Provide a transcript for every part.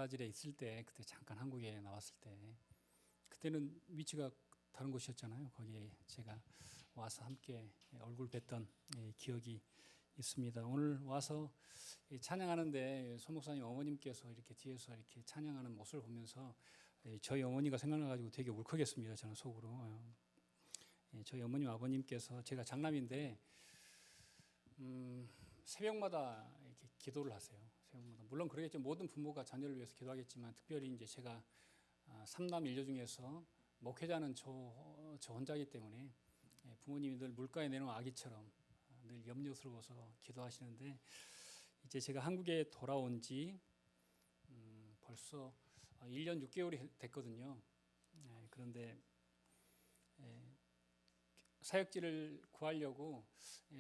브라질에 있을 때, 그때 잠깐 한국에 나왔을 때, 그때는 위치가 다른 곳이었잖아요. 거기에 제가 와서 함께 얼굴 뵀던 기억이 있습니다. 오늘 와서 찬양하는데 손 목사님 어머님께서 이렇게 뒤에서 이렇게 찬양하는 모습을 보면서 저희 어머니가 생각나가지고 되게 울컥했습니다. 저는 속으로. 저희 어머님 아버님께서, 제가 장남인데 새벽마다 이렇게 기도를 하세요. 새벽마다. 물론 그러겠죠. 모든 부모가 자녀를 위해서 기도하겠지만, 특별히 이제 제가 3남 1녀 중에서 목회자는 저 혼자이기 때문에 부모님이 늘 물가에 내놓은 아기처럼 늘 염려스러워서 기도하시는데, 이제 제가 한국에 돌아온 지 벌써 1년 6개월이 됐거든요. 그런데 사역지를 구하려고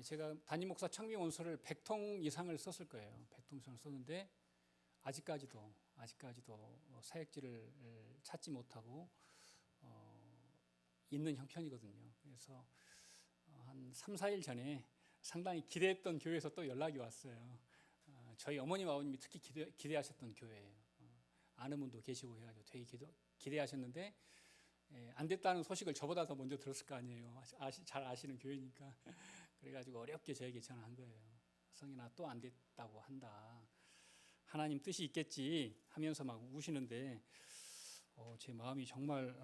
제가 담임 목사 청빙 원서를 100통 이상을 썼을 거예요. 100통 이상을 썼는데 아직까지도 사역지를 찾지 못하고 있는 형편이거든요. 그래서 한 3, 4일 전에 상당히 기대했던 교회에서 또 연락이 왔어요. 저희 어머님 아버님이 특히 기대하셨던 교회예요. 아는 분도 계시고 해가지고 되게 기대하셨는데 안 됐다는 소식을 저보다 더 먼저 들었을 거 아니에요. 잘 아시는 교회니까. 그래가지고 어렵게 저에게 전화한 거예요. 성인아, 또 안 됐다고 한다. 하나님 뜻이 있겠지 하면서 막 우시는데 제 마음이 정말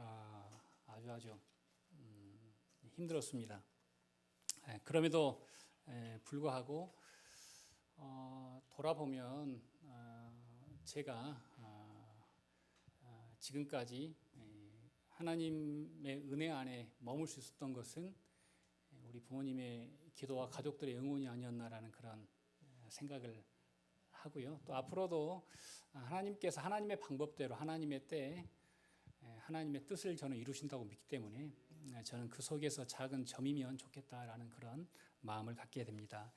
아주 힘들었습니다. 그럼에도 불구하고 돌아보면 제가 지금까지 하나님의 은혜 안에 머물 수 있었던 것은 우리 부모님의 기도와 가족들의 응원이 아니었나라는 그런 생각을 하고요. 또 앞으로도 하나님께서 하나님의 방법대로 하나님의 때에 하나님의 뜻을 저는 이루신다고 믿기 때문에 저는 그 속에서 작은 점이면 좋겠다라는 마음을 갖게 됩니다.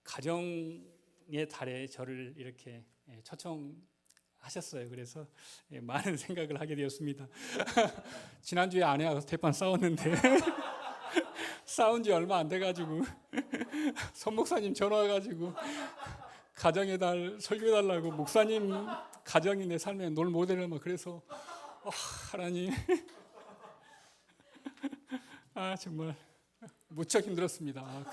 가정의 달에 저를 이렇게 초청하셨어요. 그래서 많은 생각을 하게 되었습니다. 지난주에 아내하고 대판 싸웠는데 싸운 지 얼마 안 돼가지고 손 목사님 전화 와가지고 가정의 달 설교해달라고, 목사님 가정이 내 삶의 롤 모델을 막, 그래서 하나님 정말 무척 힘들었습니다.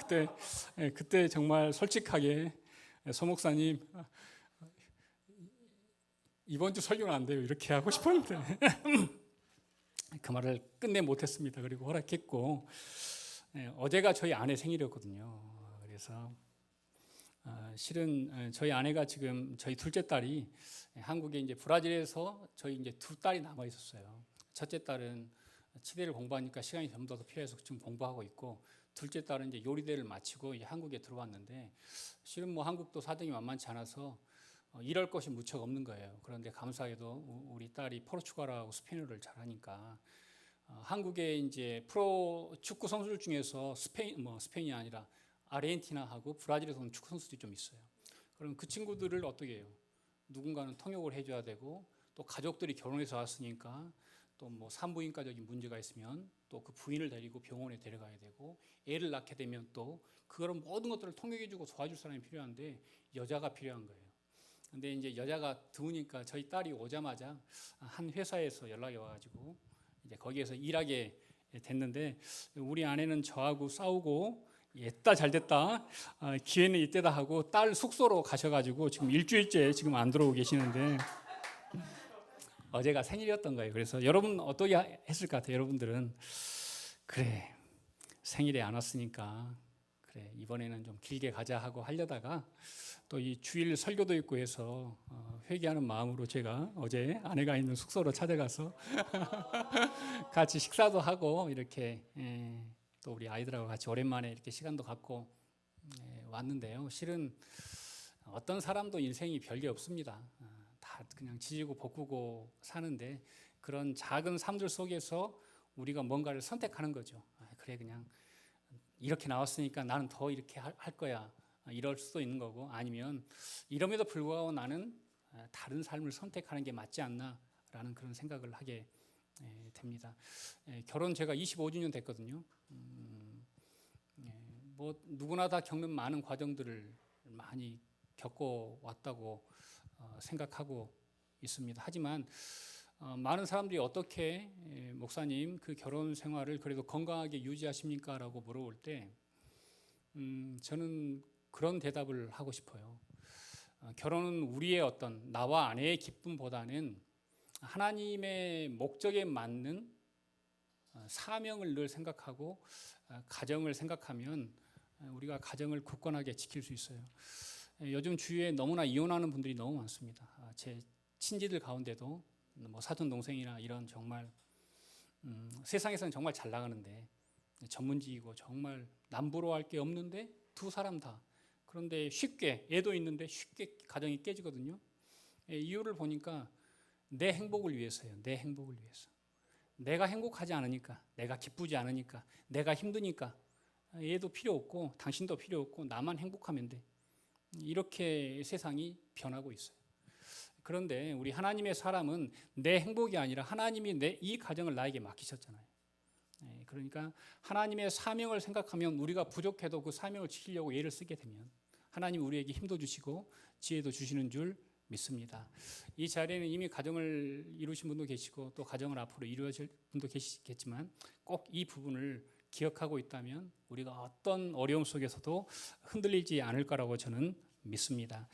그때 정말 솔직하게 손 목사님 이번 주 설교는 안 돼요 이렇게 하고 싶었는데 그 말을 끝내 못했습니다. 그리고 허락했고, 어제가 저희 아내 생일이었거든요. 그래서 실은 저희 아내가 지금, 저희 둘째 딸이 한국에 이제 브라질에서 저희 이제 두 딸이 남아 있었어요. 첫째 딸은 치대를 공부하니까 시간이 좀 더 필요해서 지금 공부하고 있고, 둘째 딸은 이제 요리대를 마치고 이제 한국에 들어왔는데, 실은 뭐 한국도 사정이 만만치 않아서 일할 것이 무척 없는 거예요. 그런데 감사하게도 우리 딸이 포르투갈하고 스페인어를 잘하니까 한국에 이제 프로 축구 선수들 중에서 스페인이 아니라 아르헨티나하고 브라질에서 온 축구 선수들이 좀 있어요. 그럼 그 친구들을 어떻게 해요? 누군가는 통역을 해줘야 되고, 또 가족들이 결혼해서 왔으니까 또 뭐 산부인과적인 문제가 있으면 또 그 부인을 데리고 병원에 데려가야 되고, 애를 낳게 되면 또 그런 모든 것들을 통역해주고 도와줄 사람이 필요한데 여자가 필요한 거예요. 근데 이제 여자가 드우니까 저희 딸이 오자마자 한 회사에서 연락이 와가지고 이제 거기에서 일하게 됐는데, 우리 아내는 저하고 싸우고 옛다 잘됐다 기회는 이때다 하고 딸 숙소로 가셔가지고 지금 일주일째 지금 안 들어오고 계시는데, 어제가 생일이었던 거예요. 그래서 여러분 어떻게 했을 것 같아요? 여러분들은 그래 생일에 안 왔으니까 그래 이번에는 좀 길게 가자 하고 하려다가 또 이 주일 설교도 있고 해서 회개하는 마음으로 제가 어제 아내가 있는 숙소로 찾아가서 같이 식사도 하고 이렇게 또 우리 아이들하고 같이 오랜만에 이렇게 시간도 갖고 왔는데요. 실은 어떤 사람도 인생이 별게 없습니다. 다 그냥 지지고 볶고 사는데, 그런 작은 삶들 속에서 우리가 뭔가를 선택하는 거죠. 그래 그냥 이렇게 나왔으니까 나는 더 이렇게 할 거야. 이럴 수도 있는 거고, 아니면 이럼에도 불구하고 나는 다른 삶을 선택하는 게 맞지 않나라는 그런 생각을 하게 됩니다. 결혼 제가 25주년 됐거든요. 뭐 누구나 다 겪는 많은 과정들을 많이 겪어왔다고 생각하고 있습니다. 하지만 많은 사람들이 어떻게 목사님 그 결혼 생활을 그래도 건강하게 유지하십니까? 라고 물어볼 때 저는 그런 대답을 하고 싶어요. 결혼은 우리의 어떤 나와 아내의 기쁨보다는 하나님의 목적에 맞는 사명을 늘 생각하고 가정을 생각하면 우리가 가정을 굳건하게 지킬 수 있어요. 요즘 주위에 너무나 이혼하는 분들이 너무 많습니다. 제 친지들 가운데도 뭐 사촌 동생이나 이런 정말 세상에서는 정말 잘 나가는데 전문직이고 정말 남부러워 할 게 없는데 두 사람 다 그런데 쉽게 애도 있는데 쉽게 가정이 깨지거든요. 이유를 보니까 내 행복을 위해서예요. 내 행복을 위해서. 내가 행복하지 않으니까, 내가 기쁘지 않으니까, 내가 힘드니까 얘도 필요 없고 당신도 필요 없고 나만 행복하면 돼. 이렇게 세상이 변하고 있어요. 그런데 우리 하나님의 사람은 내 행복이 아니라 하나님이 이 가정을 나에게 맡기셨잖아요. 그러니까 하나님의 사명을 생각하면 우리가 부족해도 그 사명을 지키려고 애를 쓰게 되면 하나님 우리에게 힘도 주시고 지혜도 주시는 줄 믿습니다. 이 자리에는 이미 가정을 이루신 분도 계시고 또 가정을 앞으로 이루어질 분도 계시겠지만 꼭 이 부분을 기억하고 있다면 우리가 어떤 어려움 속에서도 흔들리지 않을 거라고 저는 믿습니다.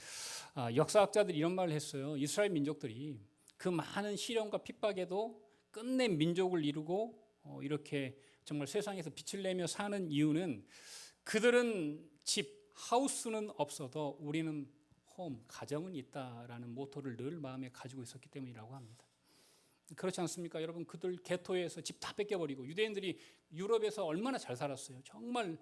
역사학자들이 이런 말을 했어요. 이스라엘 민족들이 그 많은 시련과 핍박에도 끝내 민족을 이루고 이렇게 정말 세상에서 빛을 내며 사는 이유는 그들은 집, 하우스는 없어도 우리는 홈, 가정은 있다라는 모토를 늘 마음에 가지고 있었기 때문이라고 합니다. 그렇지 않습니까? 여러분 그들 게토에서 집 다 뺏겨버리고 유대인들이 유럽에서 얼마나 잘 살았어요. 정말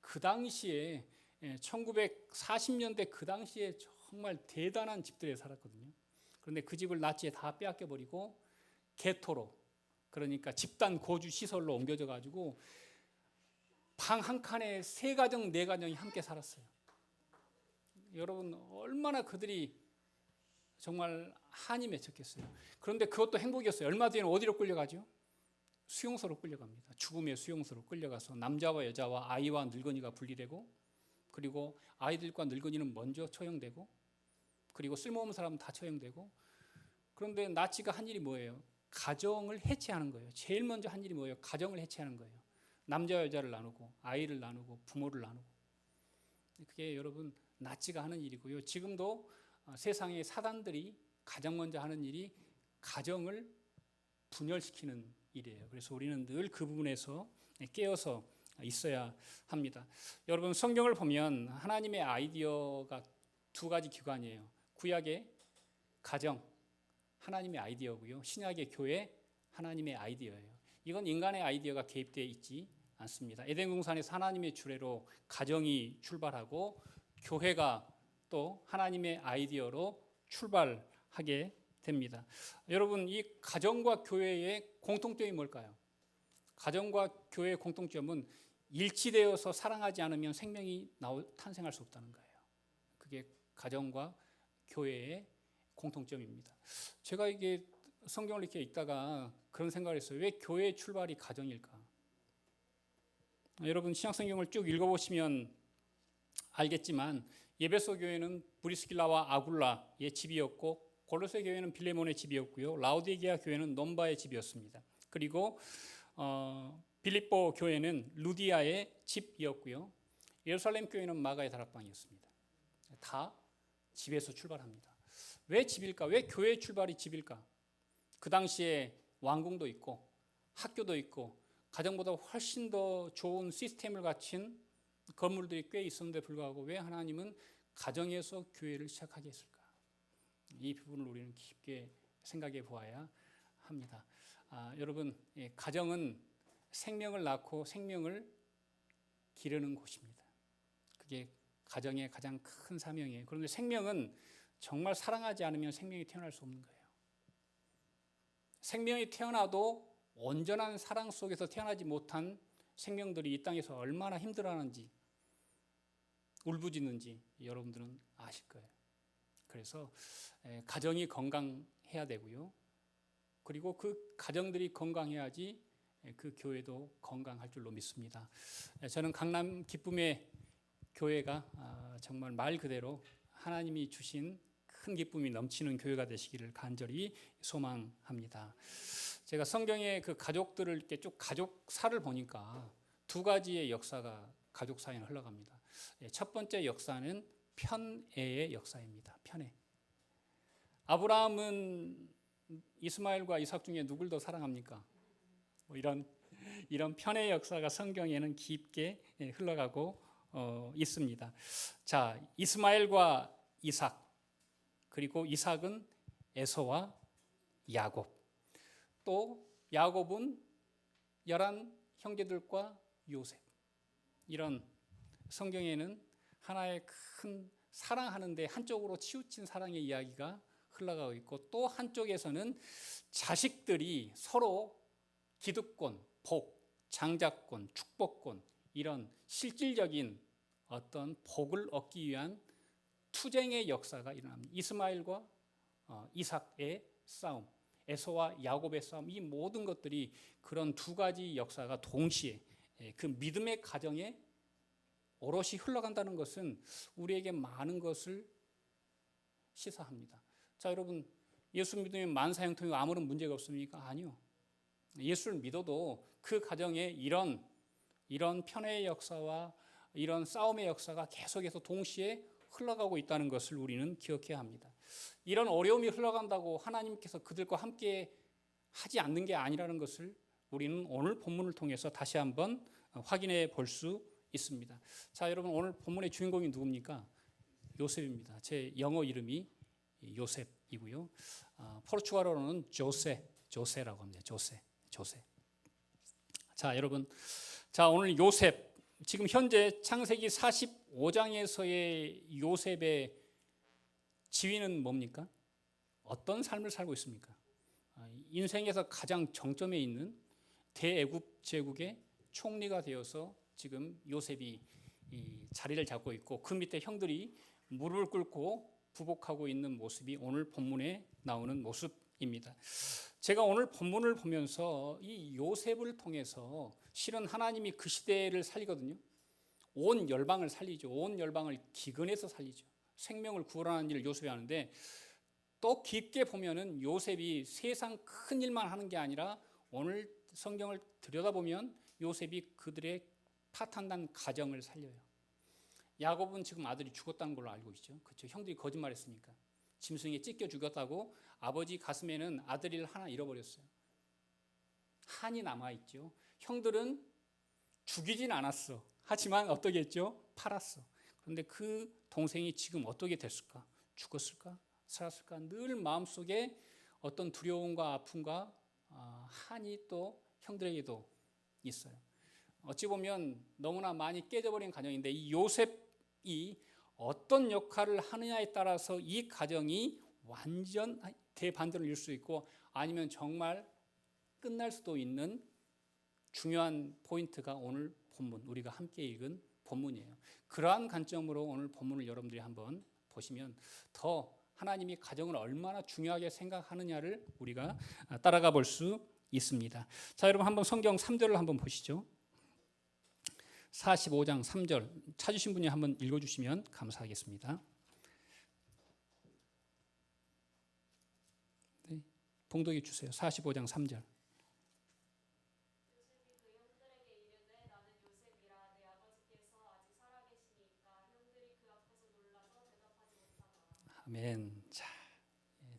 그 당시에 1940년대 그 당시에 정말 대단한 집들에 살았거든요. 그런데 그 집을 나치에 다 빼앗겨버리고 게토로 그러니까 집단 거주 시설로 옮겨져 가지고 방 한 칸에 3가정, 4가정이 함께 살았어요. 여러분 얼마나 그들이 정말 한이 맺혔겠어요. 그런데 그것도 행복이었어요. 얼마 뒤에는 어디로 끌려가죠? 수용소로 끌려갑니다. 죽음의 수용소로 끌려가서 남자와 여자와 아이와 늙은이가 분리되고 그리고 아이들과 늙은이는 먼저 처형되고 그리고 쓸모없는 사람은 다 처형되고 그런데 나치가 한 일이 뭐예요? 가정을 해체하는 거예요. 제일 먼저 한 일이 뭐예요? 가정을 해체하는 거예요. 남자와 여자를 나누고 아이를 나누고 부모를 나누고 그게 여러분 나치가 하는 일이고요. 지금도 세상의 사단들이 가장 먼저 하는 일이 가정을 분열시키는 일이에요. 그래서 우리는 늘 그 부분에서 깨어서 있어야 합니다. 여러분 성경을 보면 하나님의 아이디어가 2가지 기관이에요. 구약의 가정, 하나님의 아이디어고요. 신약의 교회, 하나님의 아이디어예요. 이건 인간의 아이디어가 개입되어 있지 않습니다. 에덴 동산에서 하나님의 주례로 가정이 출발하고 교회가 또 하나님의 아이디어로 출발하게 됩니다. 여러분 이 가정과 교회의 공통점이 뭘까요? 가정과 교회의 공통점은 일치되어서 사랑하지 않으면 생명이 탄생할 수 없다는 거예요. 그게 가정과 교회의 공통점입니다. 제가 이게 성경을 이렇게 읽다가 그런 생각을 했어요. 왜 교회의 출발이 가정일까? 여러분 신약성경을 쭉 읽어보시면 알겠지만 예베소 교회는 브리스길라와 아굴라의 집이었고 골로새 교회는 빌레몬의 집이었고요. 라오디게아 교회는 넘바의 집이었습니다. 그리고 빌립보 교회는 루디아의 집이었고요. 예루살렘 교회는 마가의 다락방이었습니다. 다 집에서 출발합니다. 왜 집일까? 왜 교회의 출발이 집일까? 그 당시에 왕궁도 있고 학교도 있고 가정보다 훨씬 더 좋은 시스템을 갖춘 건물들이 꽤 있었는데 불구하고 왜 하나님은 가정에서 교회를 시작하게 했을까? 이 부분을 우리는 깊게 생각해 보아야 합니다. 여러분 가정은 생명을 낳고 생명을 기르는 곳입니다. 그게 가정의 가장 큰 사명이에요. 그런데 생명은 정말 사랑하지 않으면 생명이 태어날 수 없는 거예요. 생명이 태어나도 온전한 사랑 속에서 태어나지 못한 생명들이 이 땅에서 얼마나 힘들어하는지 울부짖는지 여러분들은 아실 거예요. 그래서 가정이 건강해야 되고요. 그리고 그 가정들이 건강해야지 그 교회도 건강할 줄로 믿습니다. 저는 강남 기쁨의 교회가 정말 말 그대로 하나님이 주신 큰 기쁨이 넘치는 교회가 되시기를 간절히 소망합니다. 제가 성경의 그 가족들을 이렇게 쭉 가족사를 보니까 두 가지의 역사가 가족사에 흘러갑니다. 첫 번째 역사는 편애의 역사입니다. 편애. 아브라함은 이스마엘과 이삭 중에 누굴 더 사랑합니까? 뭐 이런 편애의 역사가 성경에는 깊게 흘러가고 있습니다. 자, 이스마엘과 이삭, 그리고 이삭은 에서와 야곱, 또 야곱은 11 형제들과 요셉. 이런 성경에는 하나의 큰 사랑하는데 한쪽으로 치우친 사랑의 이야기가 흘러가고 있고, 또 한쪽에서는 자식들이 서로 기득권, 복, 장자권, 축복권, 이런 실질적인 어떤 복을 얻기 위한 투쟁의 역사가 일어납니다. 이스마엘과 이삭의 싸움, 에서와 야곱의 싸움, 이 모든 것들이 그런 두 가지 역사가 동시에 그 믿음의 가정에 오롯이 흘러간다는 것은 우리에게 많은 것을 시사합니다. 자, 여러분, 예수 믿으면 만사형통이고 아무런 문제가 없습니까? 아니요. 예수를 믿어도 그 가정에 이런 편애의 역사와 이런 싸움의 역사가 계속해서 동시에 흘러가고 있다는 것을 우리는 기억해야 합니다. 이런 어려움이 흘러간다고 하나님께서 그들과 함께 하지 않는 게 아니라는 것을 우리는 오늘 본문을 통해서 다시 한번 확인해 볼 수 있습니다. 자, 여러분, 오늘 본문의 주인공이 누굽니까? 요셉입니다. 제 영어 이름이 요셉이고요. 포르투갈어로는 조세라고 합니다. 조세. 자, 여러분, 자, 오늘 요셉, 지금 현재 창세기 45장에서의 요셉의 지위는 뭡니까? 어떤 삶을 살고 있습니까? 인생에서 가장 정점에 있는 대애굽 제국의 총리가 되어서 지금 요셉이 이 자리를 잡고 있고, 그 밑에 형들이 무릎을 꿇고 부복하고 있는 모습이 오늘 본문에 나오는 모습입니다. 제가 오늘 본문을 보면서 이 요셉을 통해서 실은 하나님이 그 시대를 살리거든요. 온 열방을 살리죠. 온 열방을 기근에서 살리죠. 생명을 구원하는 일을 요셉이 하는데, 또 깊게 보면은 요셉이 세상 큰 일만 하는 게 아니라 오늘 성경을 들여다보면 요셉이 그들의 파탄난 가정을 살려요. 야곱은 지금 아들이 죽었다는 걸로 알고 있죠. 그렇죠. 형들이 거짓말했으니까. 짐승에 찢겨 죽였다고 아버지 가슴에는 아들을 하나 잃어버렸어요. 한이 남아있죠. 형들은 죽이진 않았어. 하지만 어떻게 했죠? 팔았어. 그런데 그 동생이 지금 어떻게 됐을까? 죽었을까? 살았을까? 늘 마음속에 어떤 두려움과 아픔과 한이 또 형들에게도 있어요. 어찌 보면 너무나 많이 깨져버린 가정인데, 이 요셉이 어떤 역할을 하느냐에 따라서 이 가정이 완전 대반전을 이룰 수 있고, 아니면 정말 끝날 수도 있는 중요한 포인트가 오늘 본문, 우리가 함께 읽은 본문이에요. 그러한 관점으로 오늘 본문을 여러분들이 한번 보시면 더 하나님이 가정을 얼마나 중요하게 생각하느냐를 우리가 따라가 볼 수 있습니다. 자, 여러분, 한번 성경 3절을 한번 보시죠. 45장 3절 찾으신 분이 한번 읽어주시면 감사하겠습니다. 네, 봉독해 주세요. 45장 3절. 아멘. 자,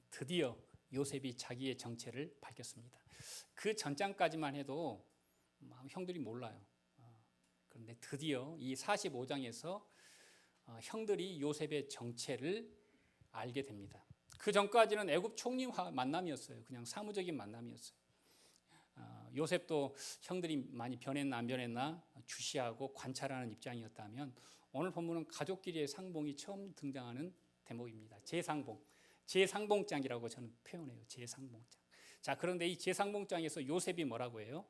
드디어 요셉이 자기의 정체를 밝혔습니다. 그 전장까지만 해도 형들이 몰라요. 그런데 드디어 이 45장에서 형들이 요셉의 정체를 알게 됩니다. 그 전까지는 애굽 총리와 만남이었어요. 그냥 사무적인 만남이었어요. 요셉도 형들이 많이 변했나 안 변했나 주시하고 관찰하는 입장이었다면, 오늘 본문은 가족끼리의 상봉이 처음 등장하는 대목입니다. 제상봉장이라고 저는 표현해요. 제상봉장. 자, 그런데 이 제상봉장에서 요셉이 뭐라고 해요?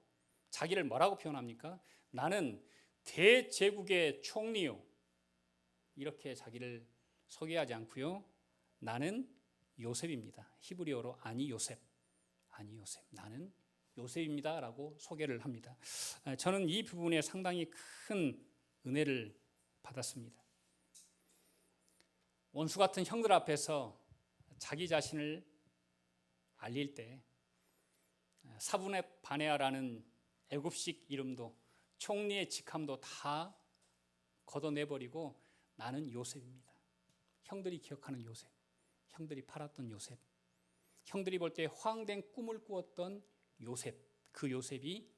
자기를 뭐라고 표현합니까? 나는 대제국의 총리요. 이렇게 자기를 소개하지 않고요. 나는 요셉입니다. 히브리어로 아니 요셉. 나는 요셉입니다라고 소개를 합니다. 저는 이 부분에 상당히 큰 은혜를 받았습니다. 원수 같은 형들 앞에서 자기 자신을 알릴 때 사분의 바네아라는 애굽식 이름도 총리의 직함도 다 걷어내버리고 나는 요셉입니다. 형들이 기억하는 요셉, 형들이 팔았던 요셉, 형들이 볼 때 허황된 꿈을 꾸었던 요셉, 그 요셉이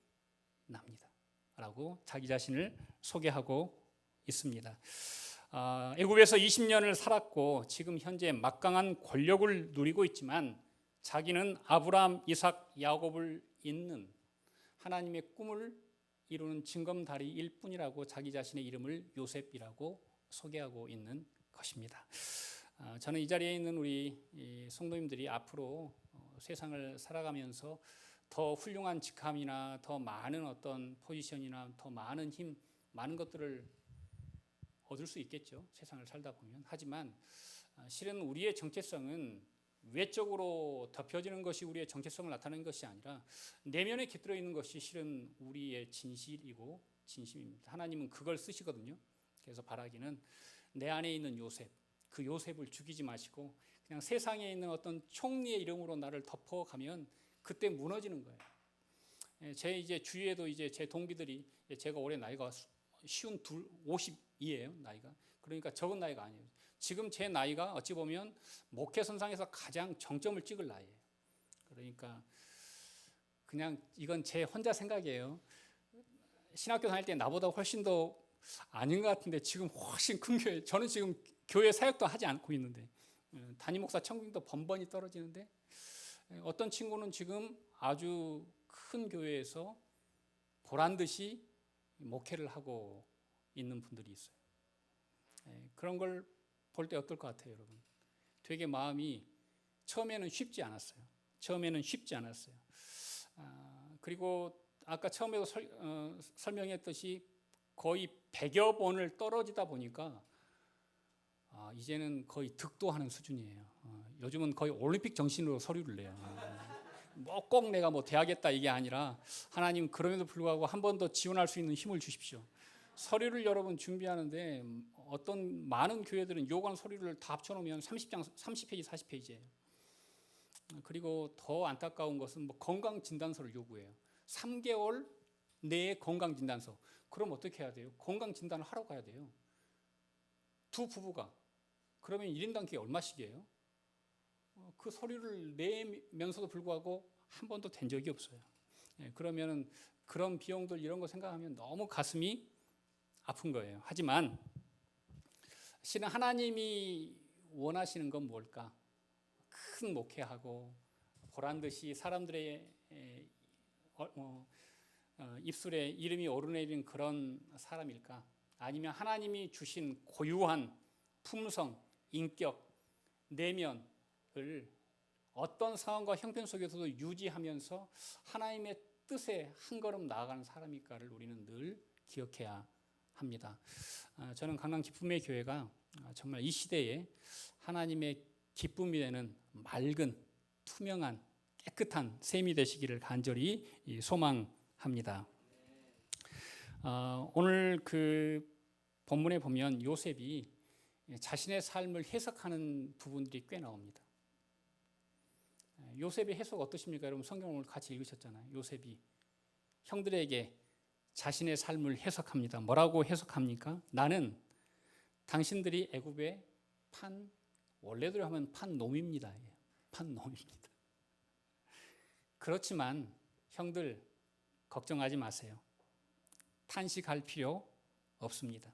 납니다 라고 자기 자신을 소개하고 있습니다. 애굽에서 20년을 살았고 지금 현재 막강한 권력을 누리고 있지만 자기는 아브라함, 이삭, 야곱을 잇는 하나님의 꿈을 이루는 징검다리일 뿐이라고 자기 자신의 이름을 요셉이라고 소개하고 있는 것입니다. 저는 이 자리에 있는 우리 성도님들이 앞으로 세상을 살아가면서 더 훌륭한 직함이나 더 많은 어떤 포지션이나 더 많은 힘, 많은 것들을 얻을 수 있겠죠. 세상을 살다 보면. 하지만 실은 우리의 정체성은 외적으로 덮여지는 것이 우리의 정체성을 나타내는 것이 아니라 내면에 깃들어 있는 것이 실은 우리의 진실이고 진심입니다. 하나님은 그걸 쓰시거든요. 그래서 바라기는 내 안에 있는 요셉, 그 요셉을 죽이지 마시고 그냥 세상에 있는 어떤 총리의 이름으로 나를 덮어가면 그때 무너지는 거예요. 제 이제 주위에도 이제 제 동기들이 제가 올해 나이가 52이에요. 나이가. 그러니까 적은 나이가 아니에요. 지금 제 나이가 어찌 보면 목회 선상에서 가장 정점을 찍을 나이예요. 그러니까 그냥 이건 제 혼자 생각이에요. 신학교 다닐 때 나보다 훨씬 더 아닌 것 같은데 지금 훨씬 큰 교회, 저는 지금 교회 사역도 하지 않고 있는데 담임 목사 천국도 번번이 떨어지는데 어떤 친구는 지금 아주 큰 교회에서 보란듯이 목회를 하고 있는 분들이 있어요. 그런 걸 볼 때 어떨 것 같아요, 여러분? 되게 마음이 처음에는 쉽지 않았어요. 그리고 아까 처음에도 설명했듯이 거의 100여 번을 떨어지다 보니까 이제는 거의 득도하는 수준이에요. 요즘은 거의 올림픽 정신으로 서류를 내요. 뭐 꼭 내가 뭐 돼야겠다 이게 아니라 하나님 그럼에도 불구하고 한 번 더 지원할 수 있는 힘을 주십시오. 서류를 여러분 준비하는데 어떤 많은 교회들은 요구하는 서류를 다 합쳐놓으면 30페이지, 40페이지예요. 그리고 더 안타까운 것은 뭐 건강진단서를 요구해요. 3개월 내에 건강진단서. 그럼 어떻게 해야 돼요? 건강진단을 하러 가야 돼요. 두 부부가. 그러면 1인당 그게 얼마씩이에요? 그 서류를 내면서도 불구하고 한 번도 된 적이 없어요. 그러면 그런 비용들 이런 거 생각하면 너무 가슴이 아픈 거예요. 하지만 실은 하나님이 원하시는 건 뭘까? 큰 목회하고 보란듯이 사람들의 입술에 이름이 오르내리는 그런 사람일까? 아니면 하나님이 주신 고유한 품성, 인격, 내면을 어떤 상황과 형편 속에서도 유지하면서 하나님의 뜻에 한 걸음 나아가는 사람일까를 우리는 늘 기억해야 합니다. 저는 강남 기쁨의 교회가 정말 이 시대에 하나님의 기쁨이 되는 맑은, 투명한, 깨끗한 셈이 되시기를 간절히 소망합니다. 오늘 그 본문에 보면 요셉이 자신의 삶을 해석하는 부분들이 꽤 나옵니다. 요셉의 해석 어떠십니까? 여러분 성경을 같이 읽으셨잖아요. 요셉이 형들에게 자신의 삶을 해석합니다. 뭐라고 해석합니까? 나는 당신들이 애굽에 원래대로 하면 판놈입니다. 판놈입니다. 그렇지만 형들 걱정하지 마세요. 탄식할 필요 없습니다.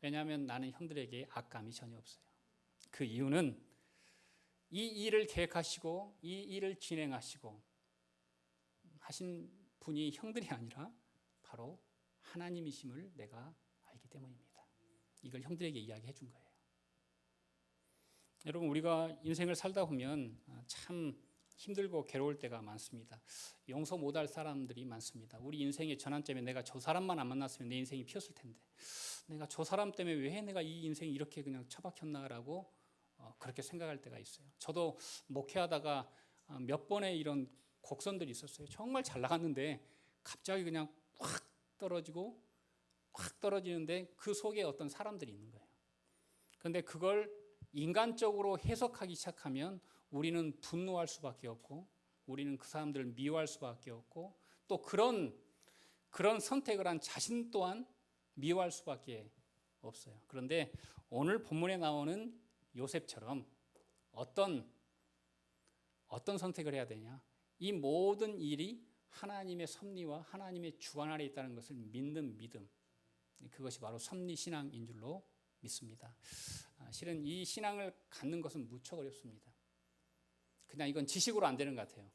왜냐하면 나는 형들에게 악감이 전혀 없어요. 그 이유는 이 일을 계획하시고 이 일을 진행하시고 하신 분이 형들이 아니라 바로 하나님이심을 내가 알기 때문입니다. 이걸 형들에게 이야기해 준 거예요. 여러분 우리가 인생을 살다 보면 참 힘들고 괴로울 때가 많습니다. 용서 못할 사람들이 많습니다. 우리 인생의 전환점에 내가 저 사람만 안 만났으면 내 인생이 피었을 텐데 내가 저 사람 때문에 왜 내가 이 인생이 이렇게 그냥 처박혔나라고 그렇게 생각할 때가 있어요. 저도 목회하다가 몇 번의 이런 곡선들이 있었어요. 정말 잘 나갔는데 갑자기 그냥 확 떨어지는데 그 속에 어떤 사람들이 있는 거예요. 그런데 그걸 인간적으로 해석하기 시작하면 우리는 분노할 수밖에 없고 우리는 그 사람들을 미워할 수밖에 없고 또 그런 선택을 한 자신 또한 미워할 수밖에 없어요. 그런데 오늘 본문에 나오는 요셉처럼 어떤 선택을 해야 되냐? 이 모든 일이 하나님의 섭리와 하나님의 주관 아래 있다는 것을 믿는 믿음. 그것이 바로 섭리신앙인 줄로 믿습니다. 실은 이 신앙을 갖는 것은 무척 어렵습니다. 그냥 이건 지식으로 안 되는 것 같아요.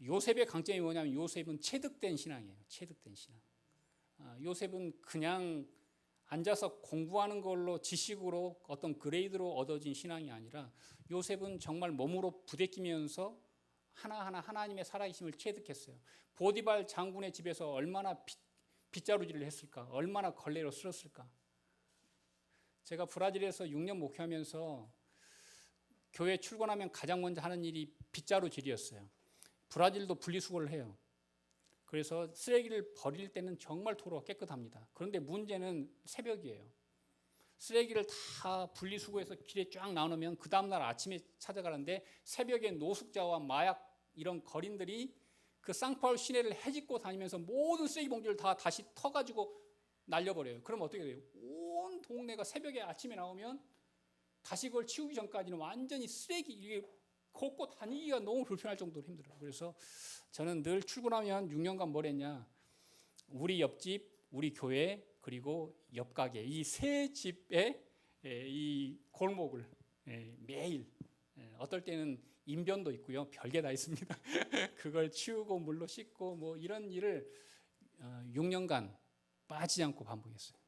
요셉의 강점이 뭐냐면 요셉은 체득된 신앙이에요. 체득된 신앙. 요셉은 그냥 앉아서 공부하는 걸로 지식으로 어떤 그레이드로 얻어진 신앙이 아니라 요셉은 정말 몸으로 부대끼면서 하나하나 하나님의 살아계심을 체득했어요. 보디발 장군의 집에서 얼마나 빗자루질을 했을까? 얼마나 걸레로 쓸었을까? 제가 브라질에서 6년 목회하면서 교회 출근하면 가장 먼저 하는 일이 빗자루질이었어요. 브라질도 분리수거를 해요. 그래서 쓰레기를 버릴 때는 정말 도로가 깨끗합니다. 그런데 문제는 새벽이에요. 쓰레기를 다 분리수거해서 길에 쫙 나누면 그 다음날 아침에 찾아가는데 새벽에 노숙자와 마약 이런 거린들이 그 상파울 시내를 헤집고 다니면서 모든 쓰레기 봉지를 다 다시 터가지고 날려버려요. 그럼 어떻게 돼요? 온 동네가 새벽에 아침에 나오면 다시 그걸 치우기 전까지는 완전히 쓰레기 이게 걷고 다니기가 너무 불편할 정도로 힘들어요. 그래서 저는 늘 출근하면 6년간 뭘 했냐? 우리 옆집, 우리 교회 그리고 옆 가게 이 세 집의 이 골목을 매일 어떨 때는 인변도 있고요. 별게 다 있습니다. 그걸 치우고 물로 씻고 뭐 이런 일을 6년간 빠지지 않고 반복했어요.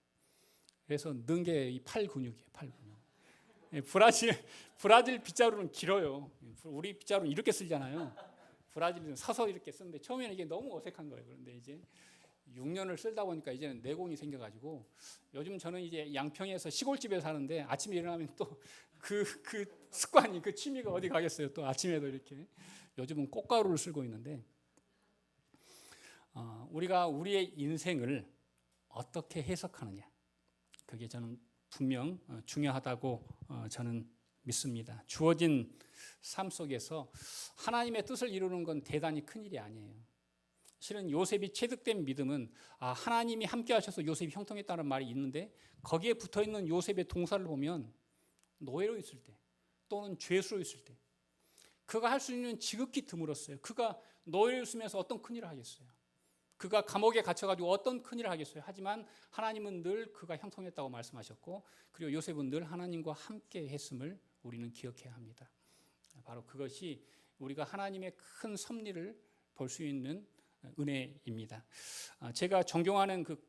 그래서 는 게 이 팔 근육이에요. 팔 근육. 브라질 빗자루는 길어요. 우리 빗자루는 이렇게 쓰잖아요. 브라질은 서서 이렇게 쓰는데 처음에는 이게 너무 어색한 거예요. 그런데 이제 6년을 쓰다 보니까 이제는 내공이 생겨가지고 요즘 저는 이제 양평에서 시골집에 사는데 아침에 일어나면 또 그 습관이 그 취미가 어디 가겠어요. 또 아침에도 이렇게 요즘은 꽃가루를 쓰고 있는데 우리가 우리의 인생을 어떻게 해석하느냐 그게 저는 분명 중요하다고 저는 믿습니다. 주어진 삶 속에서 하나님의 뜻을 이루는 건 대단히 큰 일이 아니에요. 실은 요셉이 체득된 믿음은 하나님이 함께 하셔서 요셉이 형통했다는 말이 있는데 거기에 붙어있는 요셉의 동사를 보면 노예로 있을 때 또는 죄수로 있을 때 그가 할 수 있는 지극히 드물었어요. 그가 노예로 있으면서 어떤 큰일을 하겠어요. 그가 감옥에 갇혀가지고 어떤 큰일을 하겠어요. 하지만 하나님은 늘 그가 형통했다고 말씀하셨고 그리고 요셉은 늘 하나님과 함께 했음을 우리는 기억해야 합니다. 바로 그것이 우리가 하나님의 큰 섭리를 볼 수 있는 은혜입니다. 제가 존경하는 그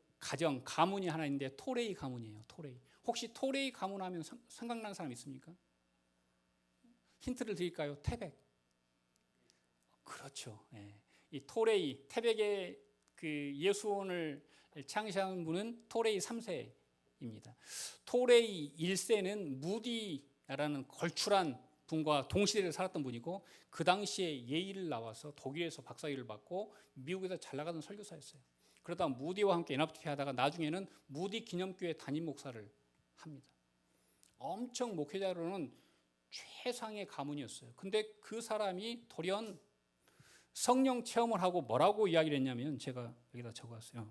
가문이 하나 있는데 토레이 가문이에요. 토레이. 혹시 토레이 가문 하면 생각나는 사람 있습니까? 힌트를 드릴까요? 태백. 그렇죠. 이 토레이, 태백의 그 예수원을 창시한 분은 토레이 3세입니다. 토레이 1세는 무디라는 걸출한 분과 동시대를 살았던 분이고 그 당시에 예일을 나와서 독일에서 박사학위를 받고 미국에서 잘 나가던 설교사였어요. 그러다 무디와 함께 연합집회하다가 나중에는 무디 기념교회 담임 목사를 합니다. 엄청 목회자로는 최상의 가문이었어요. 근데 그 사람이 돌연 성령 체험을 하고 뭐라고 이야기를 했냐면 제가 여기다 적어왔어요.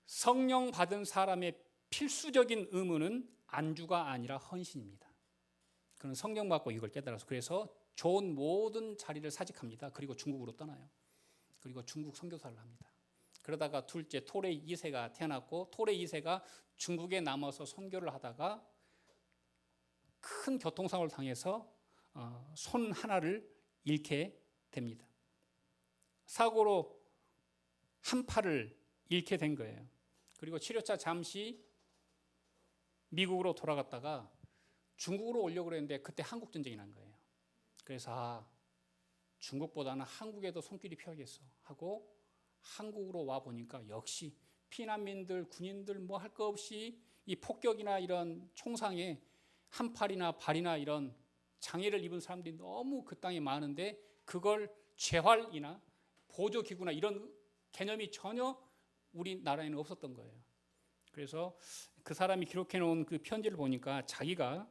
성령 받은 사람의 필수적인 의무는 안주가 아니라 헌신입니다. 그는 성령 받고 이걸 깨달아서 그래서 좋은 모든 자리를 사직합니다. 그리고 중국으로 떠나요. 그리고 중국 선교사를 합니다. 그러다가 둘째 토레이 2세가 태어났고 토레이 2세가 중국에 남아서 선교를 하다가 큰 교통사고를 당해서 손 하나를 잃게 됩니다. 사고로 한 팔을 잃게 된 거예요. 그리고 치료차 잠시 미국으로 돌아갔다가 중국으로 오려고 그랬는데 그때 한국 전쟁이 난 거예요. 그래서 중국보다는 한국에도 손길이 펴야겠어 하고 한국으로 와 보니까 역시 피난민들, 군인들 뭐 할 거 없이 이 폭격이나 이런 총상에 한 팔이나 발이나 이런 장애를 입은 사람들이 너무 그 땅에 많은데 그걸 재활이나 보조기구나 이런 개념이 전혀 우리나라에는 없었던 거예요. 그래서 그 사람이 기록해 놓은 그 편지를 보니까 자기가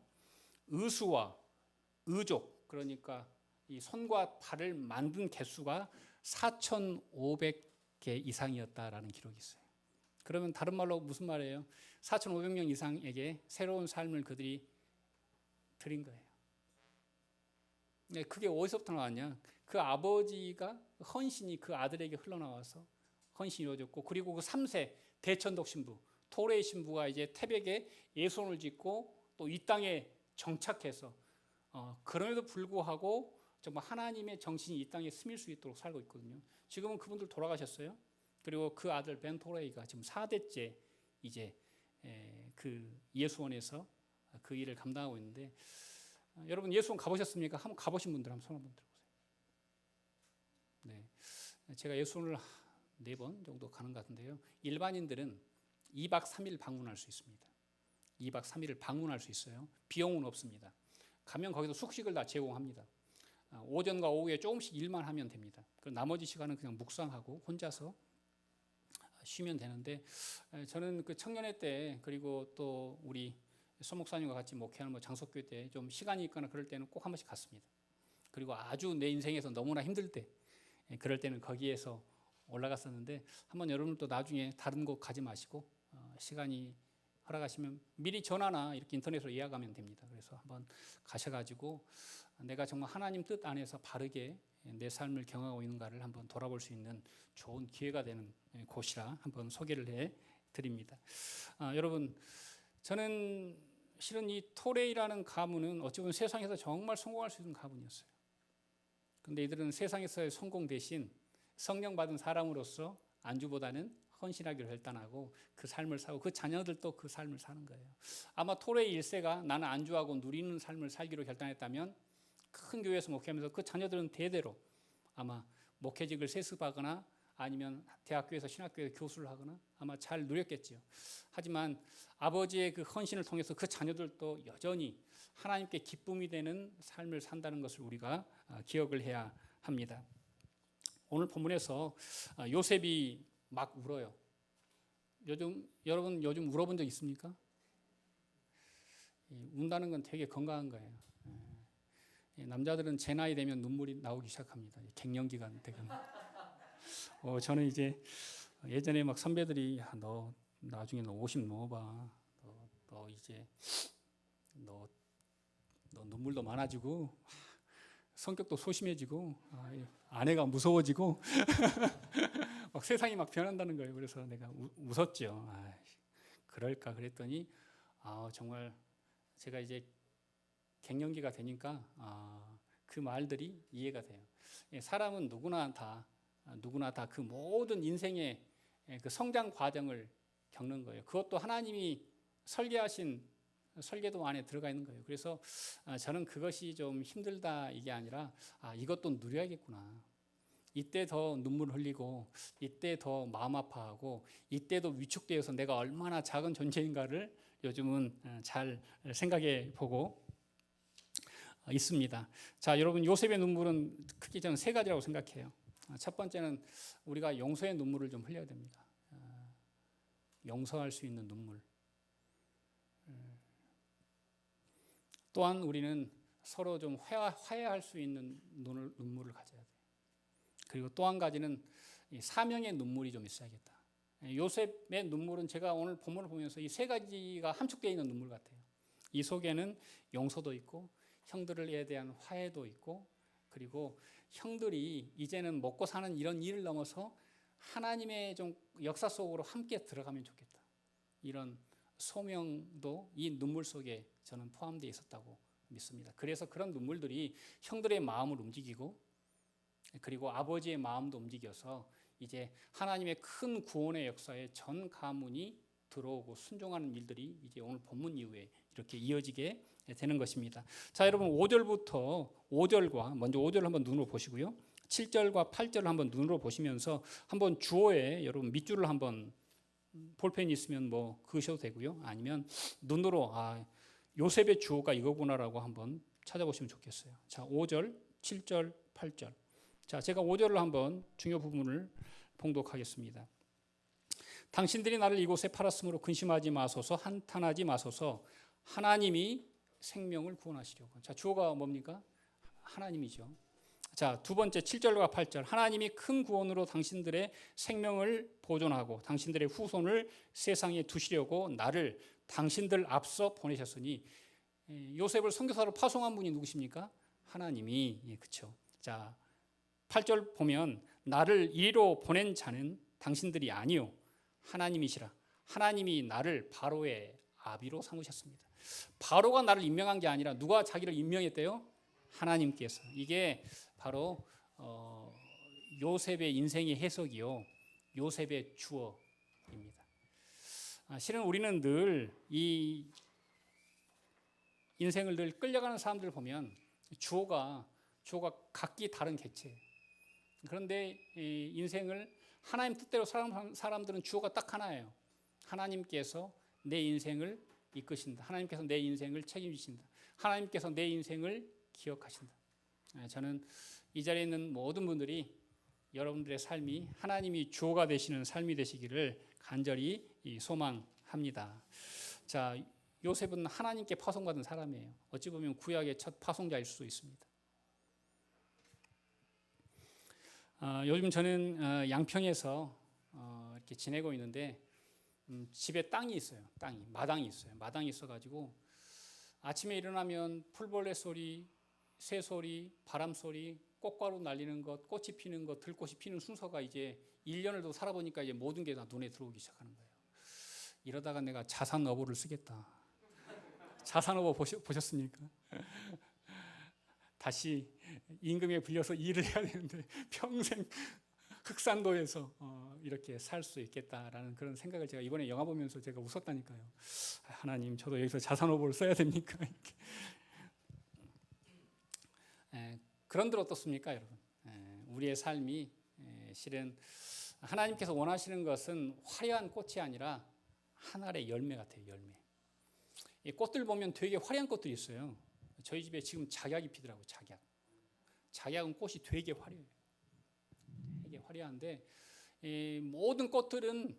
의수와 의족, 그러니까 이 손과 발을 만든 개수가 4,500개 이상이었다라는 기록이 있어요. 그러면 다른 말로 무슨 말이에요? 4,500명 이상에게 새로운 삶을 그들이 드린 거예요. 그게 어디서부터 나왔냐? 그 아버지가 헌신이 그 아들에게 흘러나와서 헌신이 이루어졌고, 그리고 그 3세 대천독 신부 토레이 신부가 이제 태백에 예손을 짓고 또 이 땅에 정착해서 그럼에도 불구하고 정말 하나님의 정신이 이 땅에 스밀 수 있도록 살고 있거든요. 지금은 그분들 돌아가셨어요. 그리고 그 아들 벤 토레이가 지금 4대째 이제 그 예수원에서 그 일을 감당하고 있는데, 여러분 예수원 가보셨습니까? 한번 가보신 분들 한번 손 한번 들어보세요. 네, 제가 예수원을 4번 정도 가는 것 같은데요. 일반인들은 2박 3일 방문할 수 있습니다. 2박 3일을 방문할 수 있어요. 비용은 없습니다. 가면 거기서 숙식을 다 제공합니다. 오전과 오후에 조금씩 일만 하면 됩니다. 나머지 시간은 그냥 묵상하고 혼자서 쉬면 되는데, 저는 그 청년회 때 그리고 또 우리 서 목사님과 같이 목회하는 뭐 장석교회 때 좀 시간이 있거나 그럴 때는 꼭 한 번씩 갔습니다. 그리고 아주 내 인생에서 너무나 힘들 때 그럴 때는 거기에서 올라갔었는데, 한번 여러분도 나중에 다른 곳 가지 마시고 시간이 허락하시면 미리 전화나 이렇게 인터넷으로 예약하면 됩니다. 그래서 한번 가셔가지고 내가 정말 하나님 뜻 안에서 바르게 내 삶을 경험하고 있는가를 한번 돌아볼 수 있는 좋은 기회가 되는 곳이라 한번 소개를 해드립니다. 여러분, 저는 실은 이 토레이라는 가문은 어찌 보면 세상에서 정말 성공할 수 있는 가문이었어요. 그런데 이들은 세상에서의 성공 대신 성령 받은 사람으로서 안주보다는 헌신하기로 결단하고 그 삶을 사고 그 자녀들도 그 삶을 사는 거예요. 아마 토레이 1세가 나는 안주하고 누리는 삶을 살기로 결단했다면 큰 교회에서 목회하면서 그 자녀들은 대대로 아마 목회직을 세습하거나 아니면 대학교에서 신학교에 교수를 하거나 아마 잘 누렸겠지요. 하지만 아버지의 그 헌신을 통해서 그 자녀들도 여전히 하나님께 기쁨이 되는 삶을 산다는 것을 우리가 기억을 해야 합니다. 오늘 본문에서 요셉이 막 울어요. 여러분 요즘 울어본 적 있습니까? 운다는 건 되게 건강한 거예요. 남자들은 제 나이 되면 눈물이 나오기 시작합니다. 갱년기가 되면. 저는 이제 예전에 막 선배들이 너 나중에 너 50 넘어봐. 너 이제 너 눈물도 많아지고 성격도 소심해지고 아내가 무서워지고 막 세상이 막 변한다는 거예요. 그래서 내가 웃었죠. 그럴까 그랬더니 정말 제가 이제 갱년기가 되니까 그 말들이 이해가 돼요. 사람은 누구나 다 그 모든 인생의 그 성장 과정을 겪는 거예요. 그것도 하나님이 설계하신 설계도 안에 들어가 있는 거예요. 그래서 저는 그것이 좀 힘들다 이게 아니라 이것도 누려야겠구나. 이때 더 눈물 흘리고 이때 더 마음 아파하고 이때도 위축되어서 내가 얼마나 작은 존재인가를 요즘은 잘 생각해 보고 있습니다. 자, 여러분 요셉의 눈물은 크게 저는 3가지라고 생각해요. 첫 번째는 우리가 용서의 눈물을 좀 흘려야 됩니다. 용서할 수 있는 눈물. 또한 우리는 서로 좀 화해할 수 있는 눈물을 가져야 돼요. 그리고 또 한 가지는 사명의 눈물이 좀 있어야겠다. 요셉의 눈물은 제가 오늘 본문을 보면서 이 3가지가 함축되어 있는 눈물 같아요. 이 속에는 용서도 있고 형들에 대한 화해도 있고, 그리고 형들이 이제는 먹고 사는 이런 일을 넘어서 하나님의 좀 역사 속으로 함께 들어가면 좋겠다. 이런 소명도 이 눈물 속에 저는 포함되어 있었다고 믿습니다. 그래서 그런 눈물들이 형들의 마음을 움직이고 그리고 아버지의 마음도 움직여서 이제 하나님의 큰 구원의 역사에 전 가문이 들어오고 순종하는 일들이 이제 오늘 본문 이후에 이렇게 이어지게 되는 것입니다. 자, 여러분 5절과 먼저 5절을 한번 눈으로 보시고요. 7절과 8절을 한번 눈으로 보시면서 한번 주어에 여러분 밑줄을 한번 볼펜이 있으면 뭐 그으셔도 되고요. 아니면 눈으로 요셉의 주어가 이거구나라고 한번 찾아보시면 좋겠어요. 자, 5절, 7절, 8절. 자, 제가 5절을 한번 중요 부분을 봉독하겠습니다. 당신들이 나를 이곳에 팔았으므로 근심하지 마소서, 한탄하지 마소서. 하나님이 생명을 구원하시려고. 자, 주어가 뭡니까? 하나님이죠. 자, 두 번째 7절과 8절. 하나님이 큰 구원으로 당신들의 생명을 보존하고 당신들의 후손을 세상에 두시려고 나를 당신들 앞서 보내셨으니. 요셉을 선교사로 파송한 분이 누구십니까? 하나님이. 그렇죠. 자, 8절 보면 나를 이리로 보낸 자는 당신들이 아니요 하나님이시라. 하나님이 나를 바로의 아비로 삼으셨습니다. 바로가 나를 임명한 게 아니라 누가 자기를 임명했대요? 하나님께서. 이게 바로 요셉의 인생의 해석이요, 요셉의 주어입니다. 실은 우리는 늘 이 인생을 늘 끌려가는 사람들을 보면 주어가 각기 다른 객체예요. 그런데 이 인생을 하나님 뜻대로 살아가는 사람들은 주어가 딱 하나예요. 하나님께서 내 인생을 이끄신다. 하나님께서 내 인생을 책임지신다. 하나님께서 내 인생을 기억하신다. 저는 이 자리에 있는 모든 분들이 여러분들의 삶이 하나님이 주어가 되시는 삶이 되시기를 간절히 소망합니다. 자, 요셉은 하나님께 파송받은 사람이에요. 어찌 보면 구약의 첫 파송자일 수도 있습니다. 요즘 저는 양평에서 이렇게 지내고 있는데 집에 땅이 있어요. 마당이 있어요. 마당이 있어가지고 아침에 일어나면 풀벌레 소리, 새 소리, 바람 소리, 꽃가루 날리는 것, 꽃이 피는 것, 들꽃이 피는 순서가 이제 1년을 더 살아보니까 이제 모든 게 다 눈에 들어오기 시작하는 거예요. 이러다가 내가 자산어보를 쓰겠다. 자산어보 보셨습니까? 다시 임금에 불려서 일을 해야 되는데 평생 흑산도에서 이렇게 살 수 있겠다라는 그런 생각을 제가 이번에 영화 보면서 제가 웃었다니까요. 하나님, 저도 여기서 자산어보를 써야 됩니까? 그런들 어떻습니까, 여러분? 우리의 삶이 실은 하나님께서 원하시는 것은 화려한 꽃이 아니라 한 알의 열매 같아요. 열매. 이 꽃들 보면 되게 화려한 꽃들이 있어요. 저희 집에 지금 작약이 피더라고요. 작약은 꽃이 되게 화려해요. 되게 화려한데 모든 꽃들은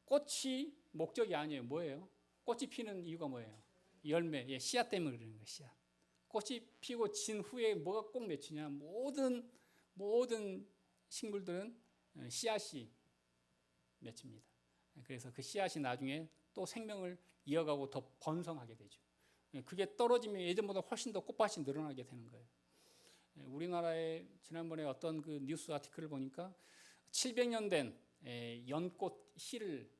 꽃이 목적이 아니에요. 뭐예요? 꽃이 피는 이유가 뭐예요? 열매, 씨앗 때문에 그러는 거예요. 씨앗. 꽃이 피고 진 후에 뭐가 꼭 맺히냐? 모든 식물들은 씨앗이 맺힙니다. 그래서 그 씨앗이 나중에 또 생명을 이어가고 더 번성하게 되죠. 그게 떨어지면 예전보다 훨씬 더 꽃밭이 늘어나게 되는 거예요. 우리나라에 지난번에 어떤 그 뉴스 아티클을 보니까 700년 된 연꽃 씨를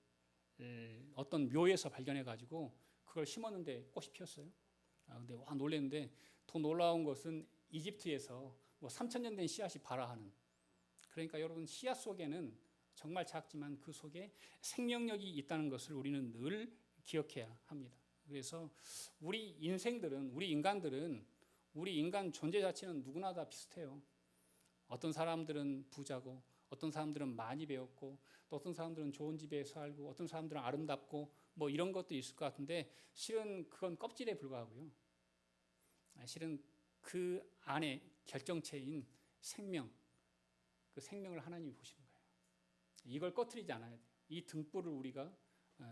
어떤 묘에서 발견해 가지고 그걸 심었는데 꽃이 피었어요. 근데 와 놀랐는데 더 놀라운 것은 이집트에서 뭐 3000년 된 씨앗이 발화하는. 그러니까 여러분, 씨앗 속에는 정말 작지만 그 속에 생명력이 있다는 것을 우리는 늘 기억해야 합니다. 그래서 우리 인간들은 우리 인간 존재 자체는 누구나 다 비슷해요. 어떤 사람들은 부자고, 어떤 사람들은 많이 배웠고, 또 어떤 사람들은 좋은 집에 살고, 어떤 사람들은 아름답고, 뭐 이런 것도 있을 것 같은데 실은 그건 껍질에 불과하고요. 실은 그 안에 결정체인 생명, 그 생명을 하나님이 보시는 거예요. 이걸 꺼트리지 않아야 돼요. 이 등불을 우리가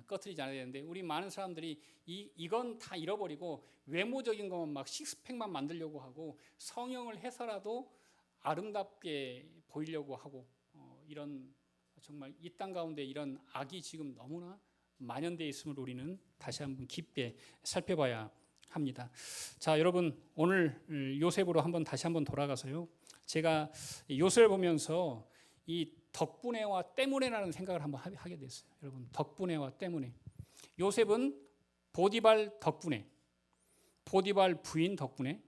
꺼트리지 않아야 되는데 우리 많은 사람들이 이건 다 잃어버리고 외모적인 것만 막 식스팩만 만들려고 하고 성형을 해서라도 아름답게 보이려고 하고 이런 정말 이 땅 가운데 이런 악이 지금 너무나 만연되어 있음을 우리는 다시 한번 깊게 살펴봐야 합니다. 자, 여러분, 오늘 요셉으로 다시 한번 돌아가서요. 제가 요셉을 보면서 이 덕분에와 때문에라는 생각을 한번 하게 됐어요. 여러분, 덕분에와 때문에. 요셉은 보디발 덕분에, 보디발 부인 덕분에,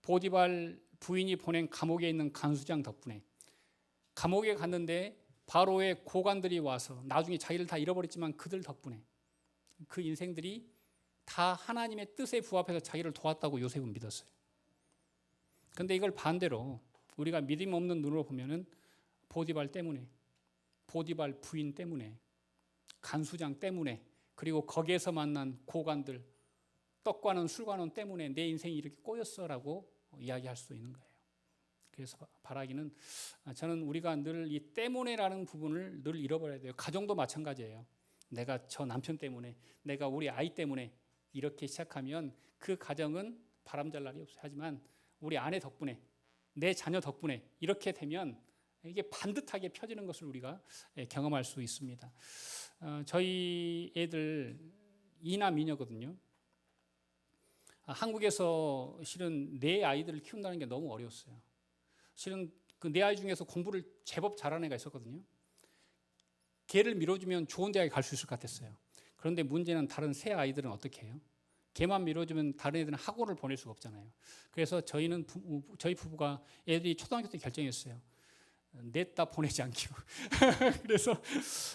보디발 부인이 보낸 감옥에 있는 간수장 덕분에, 감옥에 갔는데 바로의 고관들이 와서 나중에 자기를 다 잃어버렸지만 그들 덕분에 그 인생들이 다 하나님의 뜻에 부합해서 자기를 도왔다고 요셉은 믿었어요. 그런데 이걸 반대로 우리가 믿음 없는 눈으로 보면은 보디발 때문에, 보디발 부인 때문에, 간수장 때문에, 그리고 거기에서 만난 고관들, 떡과는 술과는 때문에 내 인생이 이렇게 꼬였어라고 이야기할 수 있는 거예요. 그래서 바라기는 저는 우리가 늘 이 때문에라는 부분을 늘 잃어버려야 돼요. 가정도 마찬가지예요. 내가 저 남편 때문에, 내가 우리 아이 때문에 이렇게 시작하면 그 가정은 바람잘 날이 없어요. 하지만 우리 아내 덕분에, 내 자녀 덕분에 이렇게 되면 이게 반듯하게 펴지는 것을 우리가 경험할 수 있습니다. 저희 애들 이남 이녀거든요. 한국에서 실은 내 아이들을 키운다는 게 너무 어려웠어요. 실은 그 내 아이 중에서 공부를 제법 잘하는 애가 있었거든요. 걔를 밀어주면 좋은 대학에 갈 수 있을 것 같았어요. 그런데 문제는 다른 세 아이들은 어떻게 해요? 걔만 밀어주면 다른 애들은 학원을 보낼 수가 없잖아요. 그래서 저희 부부가 애들이 초등학교 때 결정했어요. 냈다 보내지 않기로. 그래서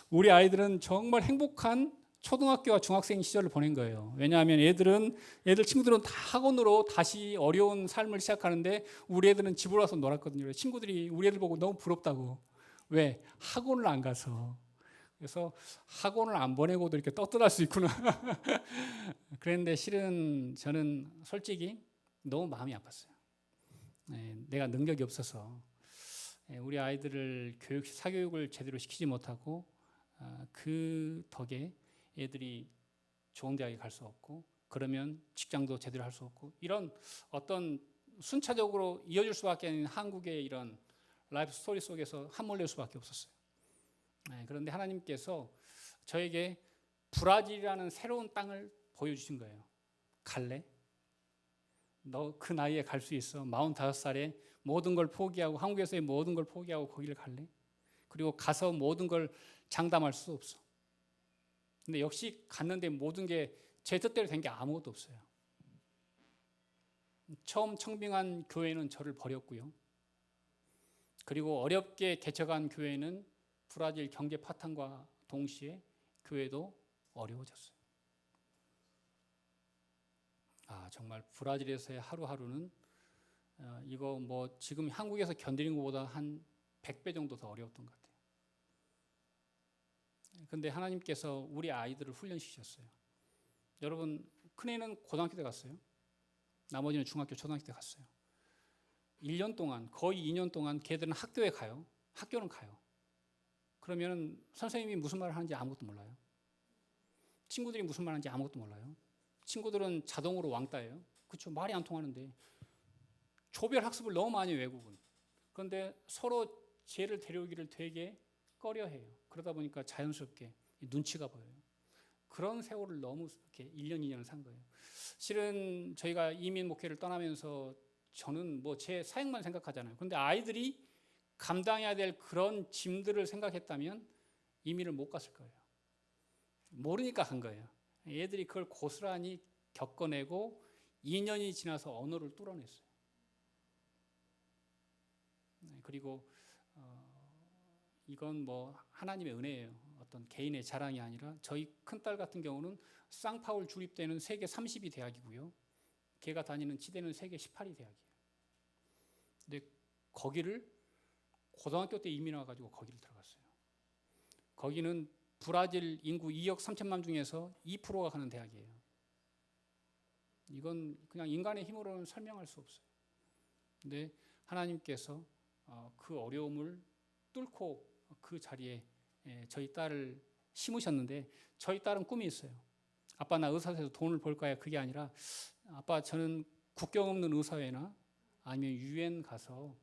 우리 아이들은 정말 행복한 초등학교와 중학생 시절을 보낸 거예요. 왜냐하면 애들 친구들은 다 학원으로 다시 어려운 삶을 시작하는데 우리 애들은 집으로 와서 놀았거든요. 친구들이 우리 애들 보고 너무 부럽다고. 왜? 학원을 안 가서. 그래서 학원을 안 보내고도 이렇게 떳떳할 수 있구나. 그런데 실은 저는 솔직히 너무 마음이 아팠어요. 내가 능력이 없어서 우리 아이들을 사교육을 제대로 시키지 못하고 그 덕에 애들이 좋은 대학에 갈 수 없고 그러면 직장도 제대로 할 수 없고 이런 어떤 순차적으로 이어질 수밖에 없는 한국의 이런 라이프 스토리 속에서 함몰될 수밖에 없었어요. 그런데 하나님께서 저에게 브라질이라는 새로운 땅을 보여주신 거예요. 갈래? 너 그 나이에 갈 수 있어. 45살에 모든 걸 포기하고 한국에서의 모든 걸 포기하고 거기를 갈래? 그리고 가서 모든 걸 장담할 수 없어. 근데 역시 갔는데 모든 게 제 뜻대로 된 게 아무것도 없어요. 처음 청빙한 교회는 저를 버렸고요. 그리고 어렵게 개척한 교회는 브라질 경제 파탄과 동시에 교회도 어려워졌어요. 정말 브라질에서의 하루하루는 이거 뭐 지금 한국에서 견디는 것보다 한 100배 정도 더 어려웠던 것 같아요. 근데 하나님께서 우리 아이들을 훈련시켰어요. 여러분, 큰애는 고등학교 때 갔어요. 나머지는 중학교, 초등학교 때 갔어요. 1년 동안, 거의 2년 동안 걔들은 학교에 가요. 학교는 가요. 그러면 선생님이 무슨 말을 하는지 아무것도 몰라요. 친구들이 무슨 말 하는지 아무것도 몰라요. 친구들은 자동으로 왕따예요. 그렇죠? 말이 안 통하는데. 조별 학습을 너무 많이 외국은. 그런데 서로 쟤를 데려오기를 되게 꺼려해요. 그러다 보니까 자연스럽게 눈치가 보여요. 그런 세월을 너무 이렇게 1년, 2년을 산 거예요. 실은 저희가 이민 목회를 떠나면서 저는 뭐 제 사역만 생각하잖아요. 그런데 아이들이 감당해야 될 그런 짐들을 생각했다면 이민을 못 갔을 거예요. 모르니까 간 거예요. 애들이 그걸 고스란히 겪어내고 2년이 지나서 언어를 뚫어냈어요. 그리고 이건 뭐 하나님의 은혜예요. 어떤 개인의 자랑이 아니라 저희 큰딸 같은 경우는 쌍파울 주립대는 세계 30위 대학이고요. 걔가 다니는 치대는 세계 18위 대학이에요. 근데 거기를 고등학교 때 이민 와가지고 거기를 들어갔어요. 거기는 브라질 인구 2억 3천만 중에서 2%가 가는 대학이에요. 이건 그냥 인간의 힘으로는 설명할 수 없어요. 근데 하나님께서 그 어려움을 뚫고 그 자리에 저희 딸을 심으셨는데 저희 딸은 꿈이 있어요. 아빠 나 의사소에서 돈을 벌 거야. 그게 아니라 아빠 저는 국경 없는 의사회나 아니면 유엔 가서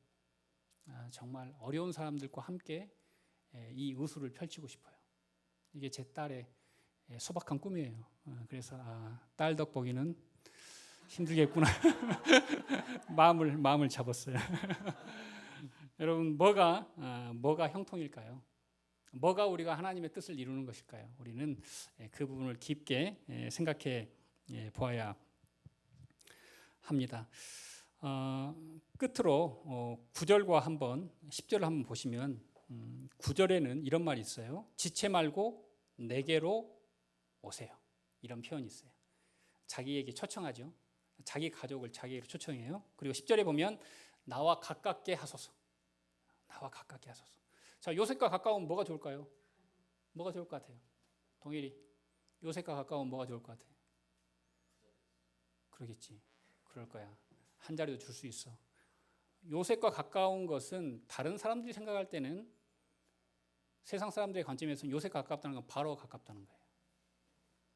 정말 어려운 사람들과 함께 이 의술을 펼치고 싶어요. 이게 제 딸의 소박한 꿈이에요. 그래서 딸 덕보기는 힘들겠구나. 마음을 잡았어요. 여러분 뭐가 형통일까요? 뭐가 우리가 하나님의 뜻을 이루는 것일까요? 우리는 그 부분을 깊게 생각해 보아야 합니다. 끝으로 9절과 10절을 한번 보시면 9절에는 이런 말이 있어요. 지체 말고 내게로 오세요. 이런 표현이 있어요. 자기에게 초청하죠. 자기 가족을 자기에게 초청해요. 그리고 10절에 보면 나와 가깝게 하소서. 나와 가깝게 하소서. 자, 요셉과 가까우면 뭐가 좋을까요? 뭐가 좋을 것 같아요? 동일이 요셉과 가까우면 뭐가 좋을 것 같아요? 그러겠지. 그럴 거야. 한 자리도 줄 수 있어. 요셉과 가까운 것은 다른 사람들이 생각할 때는 세상 사람들의 관점에서는 요셉과 가깝다는 건 바로 가깝다는 거예요.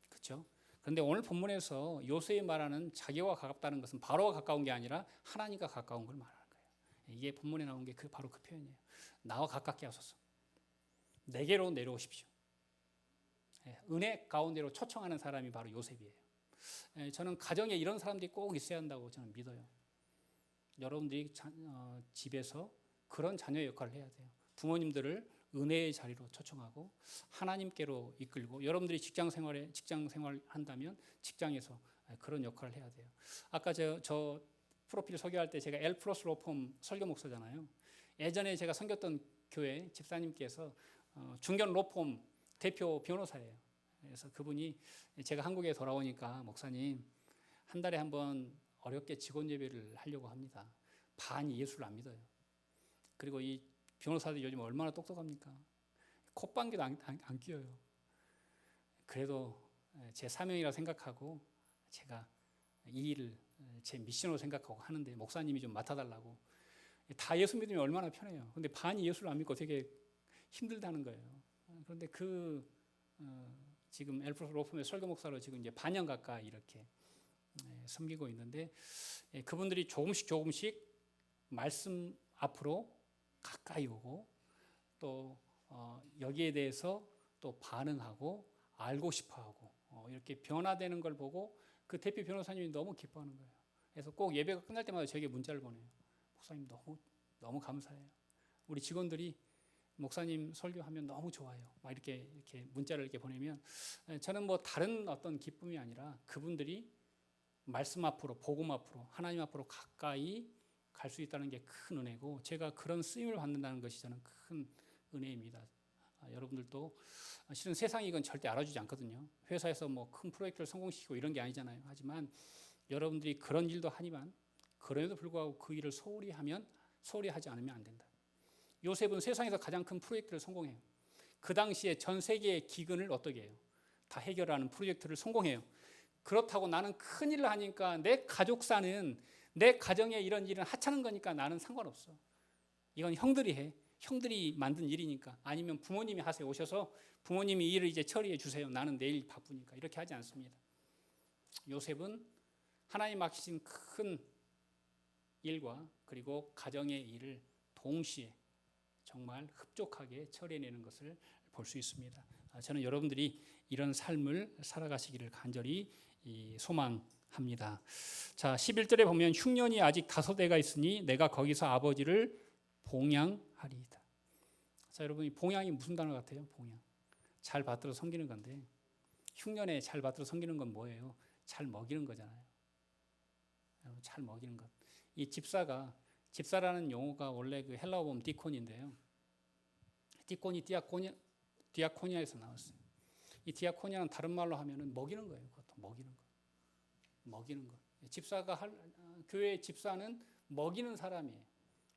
그렇죠? 그런데 오늘 본문에서 요셉이 말하는 자기와 가깝다는 것은 바로와 가까운 게 아니라 하나님과 가까운 걸 말하는 거예요. 이게 본문에 나온 게 바로 그 표현이에요. 나와 가깝게 하소서. 내게로 내려오십시오. 은혜 가운데로 초청하는 사람이 바로 요셉이에요. 저는 가정에 이런 사람들이 꼭 있어야 한다고 저는 믿어요. 여러분들이 집에서 그런 자녀 역할을 해야 돼요. 부모님들을 은혜의 자리로 초청하고 하나님께로 이끌고, 여러분들이 직장 생활 한다면 직장에서 그런 역할을 해야 돼요. 아까 저 프로필 소개할 때 제가 엘프로스 로펌 설교 목사잖아요. 예전에 제가 섬겼던 교회 집사님께서 중견 로펌 대표 변호사예요. 그래서 그분이 제가 한국에 돌아오니까 목사님 한 달에 한 번 어렵게 직원 예배를 하려고 합니다. 반이 예수를 안 믿어요. 그리고 이 변호사들이 요즘 얼마나 똑똑합니까? 콧방귀도 안 뀌어요. 그래도 제 사명이라 생각하고 제가 이 일을 제 미션으로 생각하고 하는데 목사님이 좀 맡아달라고. 다 예수 믿으면 얼마나 편해요. 근데 반이 예수를 안 믿고 되게 힘들다는 거예요. 그런데 지금 엘프로스 로펌의 설교 목사로 지금 이제 반년 가까이 이렇게 섬기고 있는데, 그분들이 조금씩 말씀 앞으로 가까이 오고 또 여기에 대해서 또 반응하고 알고 싶어하고 이렇게 변화되는 걸 보고 그 대표 변호사님이 너무 기뻐하는 거예요. 그래서 꼭 예배가 끝날 때마다 저에게 문자를 보내요. 목사님 너무 감사해요. 우리 직원들이 목사님 설교하면 너무 좋아요. 막 이렇게 문자를 이렇게 보내면 저는 뭐 다른 어떤 기쁨이 아니라 그분들이 말씀 앞으로, 복음 앞으로, 하나님 앞으로 가까이 갈 수 있다는 게 큰 은혜고, 제가 그런 쓰임을 받는다는 것이 저는 큰 은혜입니다. 여러분들도 실은 세상이 이건 절대 알아주지 않거든요. 회사에서 뭐 큰 프로젝트를 성공시키고 이런 게 아니잖아요. 하지만 여러분들이 그런 일도 하지만 그럼에도 불구하고 그 일을 소홀히 하지 않으면 안 된다. 요셉은 세상에서 가장 큰 프로젝트를 성공해요. 그 당시에 전 세계의 기근을 어떻게 해요? 다 해결하는 프로젝트를 성공해요. 그렇다고 나는 큰 일을 하니까 내 가족 사는, 내 가정에 이런 일은 하찮은 거니까 나는 상관없어. 이건 형들이 해. 형들이 만든 일이니까. 아니면 부모님이 하세요. 오셔서 부모님이 이 일을 이제 처리해 주세요. 나는 내일 바쁘니까. 이렇게 하지 않습니다. 요셉은 하나님 맡기신 큰 일과 그리고 가정의 일을 동시에 정말 흡족하게 처리해내는 것을 볼 수 있습니다. 저는 여러분들이 이런 삶을 살아가시기를 간절히 소망합니다. 자, 11절에 보면 흉년이 아직 5해가 있으니 내가 거기서 아버지를 봉양하리이다. 자, 여러분, 봉양이 무슨 단어 같아요? 봉양. 잘 받들어 섬기는 건데, 흉년에 잘 받들어 섬기는 건 뭐예요? 잘 먹이는 거잖아요. 잘 먹이는 것. 이 집사라는 용어가 원래 그 헬라어 보면 디콘인데요. 디콘이 디아코니아에서 나왔어요. 이 디아코니아는 다른 말로 하면은 먹이는 거예요. 그것도 먹이는 거. 교회 집사는 먹이는 사람이에요.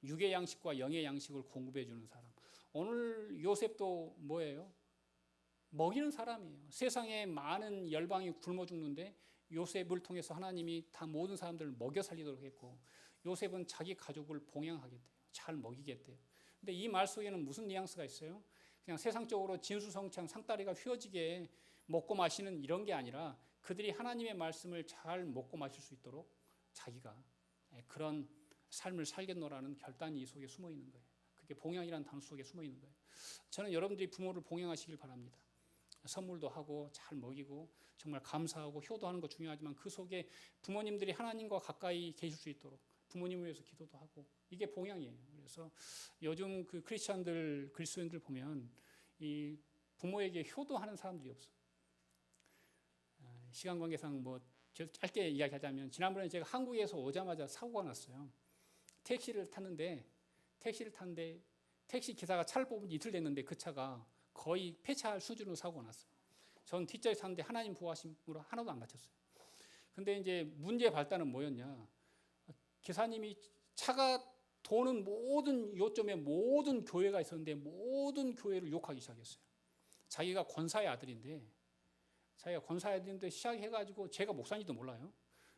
육의 양식과 영의 양식을 공급해 주는 사람. 오늘 요셉도 뭐예요? 먹이는 사람이에요. 세상에 많은 열방이 굶어 죽는데 요셉을 통해서 하나님이 다 모든 사람들을 먹여 살리도록 했고, 요셉은 자기 가족을 봉양하겠대요. 잘 먹이겠대요. 근데 이 말 속에는 무슨 뉘앙스가 있어요? 그냥 세상적으로 진수성찬 상다리가 휘어지게 먹고 마시는 이런 게 아니라 그들이 하나님의 말씀을 잘 먹고 마실 수 있도록 자기가 그런 삶을 살겠노라는 결단이 이 속에 숨어 있는 거예요. 그게 봉양이라는 단어 속에 숨어 있는 거예요. 저는 여러분들이 부모를 봉양하시길 바랍니다. 선물도 하고 잘 먹이고 정말 감사하고 효도하는 거 중요하지만 그 속에 부모님들이 하나님과 가까이 계실 수 있도록 부모님을 위해서 기도도 하고, 이게 봉양이에요. 그래서 요즘 그 그리스도인들 보면 이 부모에게 효도하는 사람들이 없어. 시간 관계상 뭐 짧게 이야기하자면, 지난번에 제가 한국에서 오자마자 사고가 났어요. 택시를 탔는데 택시 기사가 차를 뽑은 지 이틀 됐는데 그 차가 거의 폐차할 수준으로 사고가 났어요. 전 뒷자리에 탔는데 하나님 보호하심으로 하나도 안 다쳤어요. 근데 이제 문제의 발단은 뭐였냐? 기사님이 차가 도는 모든 요점에 모든 교회가 있었는데 모든 교회를 욕하기 시작했어요. 자기가 권사의 아들인데 시작해가지고, 제가 목사인지도 몰라요.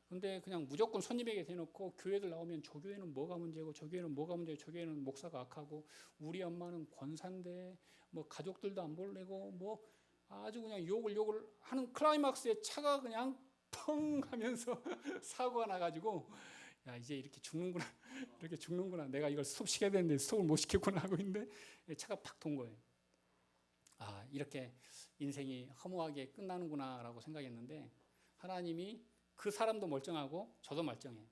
근데 그냥 무조건 손님에게 대놓고 교회들 나오면 저 교회는 뭐가 문제고 저 교회는 뭐가 문제고 저 교회는 목사가 악하고 우리 엄마는 권사인데 뭐 가족들도 안 보내고 뭐 아주 그냥 욕을 하는 클라이막스에 차가 그냥 펑 하면서 사고가 나가지고 야 이제 이렇게 죽는구나 내가 이걸 스톱시켜야 되는데 스톱을 못 시켰구나 하고 있는데 차가 팍 돈 거예요. 아 이렇게 인생이 허무하게 끝나는구나 라고 생각했는데 하나님이 그 사람도 멀쩡하고 저도 멀쩡해요.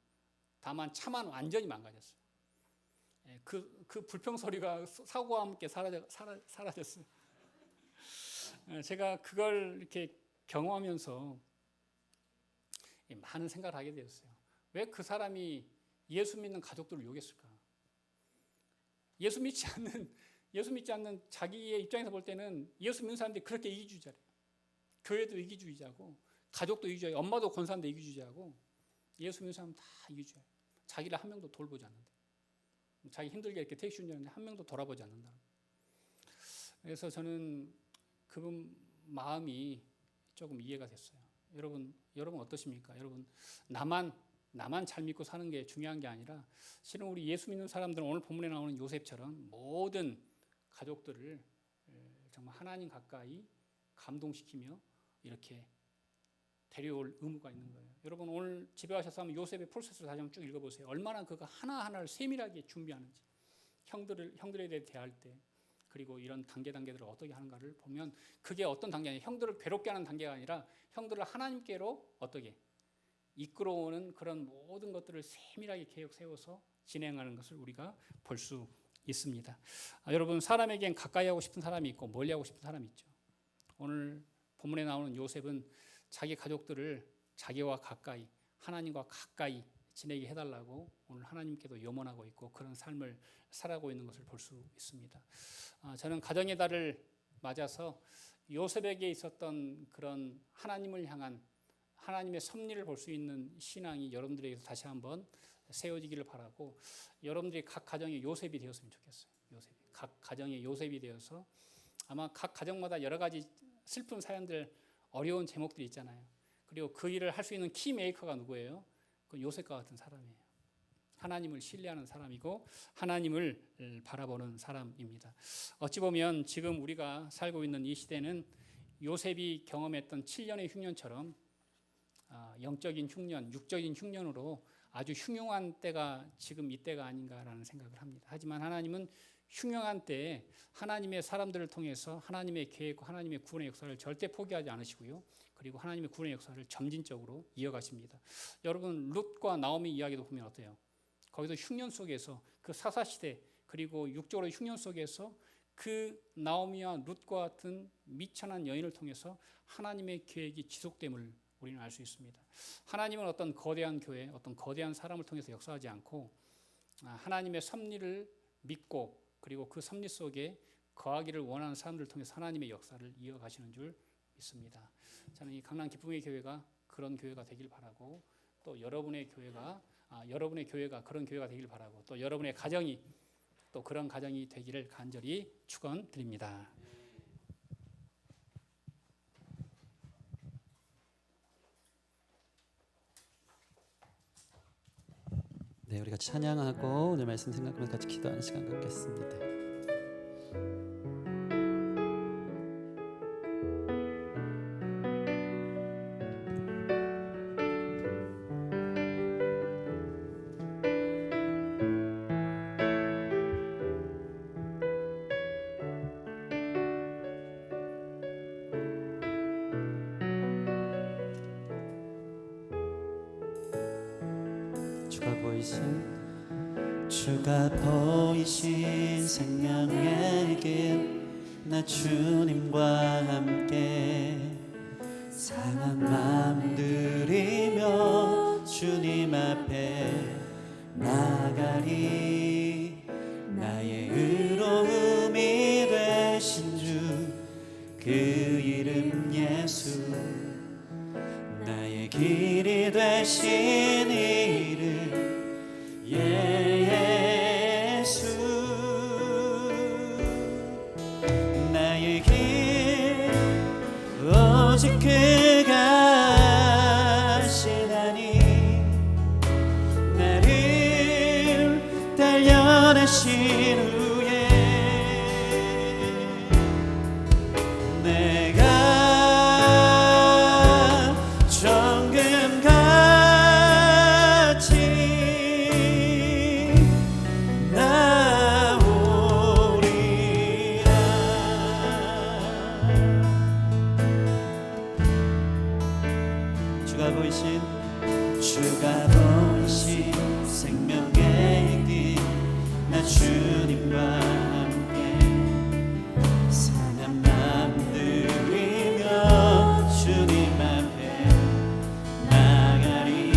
다만 차만 완전히 망가졌어요. 그 불평 소리가 사고와 함께 사라졌어요. 제가 그걸 이렇게 경험하면서 많은 생각을 하게 되었어요. 왜 그 사람이 예수 믿는 가족들을 욕했을까? 예수 믿지 않는 자기의 입장에서 볼 때는 예수 믿는 사람들이 그렇게 이기주의자래요. 교회도 이기주의자고 가족도 이기주의자고 엄마도 권사인데 이기주의자고 예수 믿는 사람은 다 이기주의자예요. 자기를 한 명도 돌보지 않는다. 자기 힘들게 이렇게 택시 운전하는데 한 명도 돌아보지 않는다. 그래서 저는 그분 마음이 조금 이해가 됐어요. 여러분 어떠십니까? 여러분 나만 잘 믿고 사는 게 중요한 게 아니라 실은 우리 예수 믿는 사람들은 오늘 본문에 나오는 요셉처럼 모든 가족들을 정말 하나님 가까이 감동시키며 이렇게 데려올 의무가 있는 거예요. 여러분 오늘 집에 가셔서 한번 요셉의 프로세스를 다시 한번 쭉 읽어보세요. 얼마나 그가 하나하나를 세밀하게 준비하는지 형들에 대해 대할 때 그리고 이런 단계들을 어떻게 하는가를 보면 그게 어떤 단계냐 형들을 괴롭게 하는 단계가 아니라 형들을 하나님께로 어떻게 이끌어오는 그런 모든 것들을 세밀하게 계획 세워서 진행하는 것을 우리가 볼 수 있습니다. 여러분 사람에겐 가까이 하고 싶은 사람이 있고 멀리 하고 싶은 사람이 있죠. 오늘 본문에 나오는 요셉은 자기 가족들을 자기와 가까이 하나님과 가까이 지내게 해달라고 오늘 하나님께도 염원하고 있고 그런 삶을 살아가고 있는 것을 볼 수 있습니다. 저는 가정의 달을 맞아서 요셉에게 있었던 그런 하나님을 향한 하나님의 섭리를 볼 수 있는 신앙이 여러분들에게서 다시 한번 세워지기를 바라고 여러분들이 각 가정의 요셉이 되었으면 좋겠어요. 각 가정의 요셉이 되어서 아마 각 가정마다 여러 가지 슬픈 사연들 어려운 제목들이 있잖아요. 그리고 그 일을 할 수 있는 키메이커가 누구예요? 그 요셉과 같은 사람이에요. 하나님을 신뢰하는 사람이고 하나님을 바라보는 사람입니다. 어찌 보면 지금 우리가 살고 있는 이 시대는 요셉이 경험했던 7년의 흉년처럼 영적인 흉년, 육적인 흉년으로 아주 흉흉한 때가 지금 이때가 아닌가라는 생각을 합니다. 하지만 하나님은 흉흉한 때에 하나님의 사람들을 통해서 하나님의 계획과 하나님의 구원의 역사를 절대 포기하지 않으시고요. 그리고 하나님의 구원의 역사를 점진적으로 이어가십니다. 여러분 룻과 나오미 이야기도 보면 어때요? 거기서 흉년 속에서 그 사사시대 그리고 육적으로 흉년 속에서 그 나오미와 룻과 같은 미천한 여인을 통해서 하나님의 계획이 지속됨을 우리는 알 수 있습니다. 하나님은 어떤 거대한 교회, 어떤 거대한 사람을 통해서 역사하지 않고 하나님의 섭리를 믿고 그리고 그 섭리 속에 거하기를 원하는 사람들을 통해서 하나님의 역사를 이어가시는 줄 믿습니다. 저는 이 강남 기쁨의 교회가 그런 교회가 되길 바라고 또 여러분의 교회가 그런 교회가 되길 바라고 또 여러분의 가정이 또 그런 가정이 되기를 간절히 축원드립니다. 네, 우리 같이 찬양하고 오늘 말씀 생각하면서 같이 기도하는 시간 갖겠습니다. 주가 보이신 생명의 길 나 주님과 함께 상한 마음 들이며 주님 앞에 나가리 나의 의로움이 되신 주 그 이름 예수 나의 길이 되신 이름 예수 나의 길 오직 그가 하시나니 나를 단련하신 후에 내가 주님과 함께 사냥 남들이며 주님 앞에 나가리.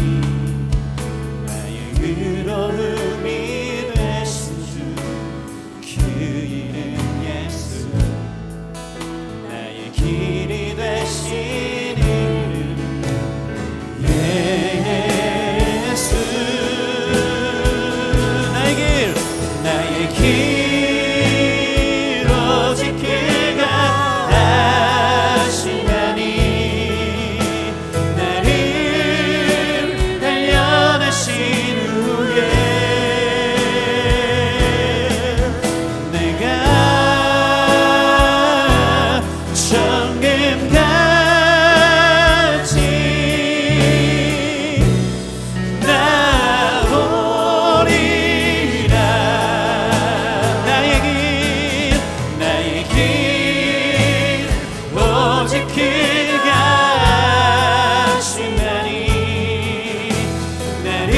나의 의로움이 되신 주 그 이름 예수. 나의 길이 되신 이름 예수. 나의 길 오직 그가 아시나니. 나를 단련하신 후에 내가 정금같이 나오리라. 나의 길 오직 그가 아시나니. 나를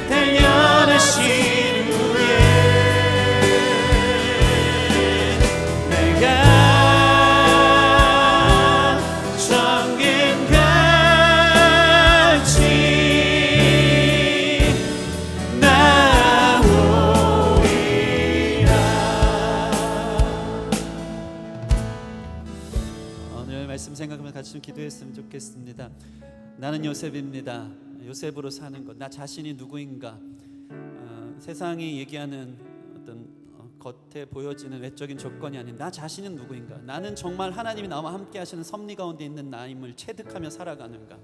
단련하신 후에 내가 정금같이 나오리라. 오늘 말씀 생각하면 같이 좀 기도했으면 좋겠습니다. 나는 요셉입니다. 요셉으로 사는 것, 나 자신이 누구인가? 세상이 얘기하는 어떤 겉에 보여지는 외적인 조건이 아닌 나 자신은 누구인가? 나는 정말 하나님이 나와 함께 하시는 섭리 가운데 있는 나임을 체득하며 살아가는가?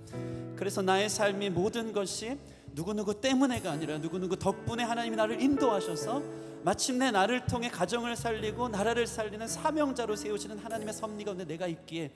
그래서 나의 삶이 모든 것이 누구누구 때문에가 아니라 누구누구 덕분에 하나님이 나를 인도하셔서 마침내 나를 통해 가정을 살리고 나라를 살리는 사명자로 세우시는 하나님의 섭리 가운데 내가 있기에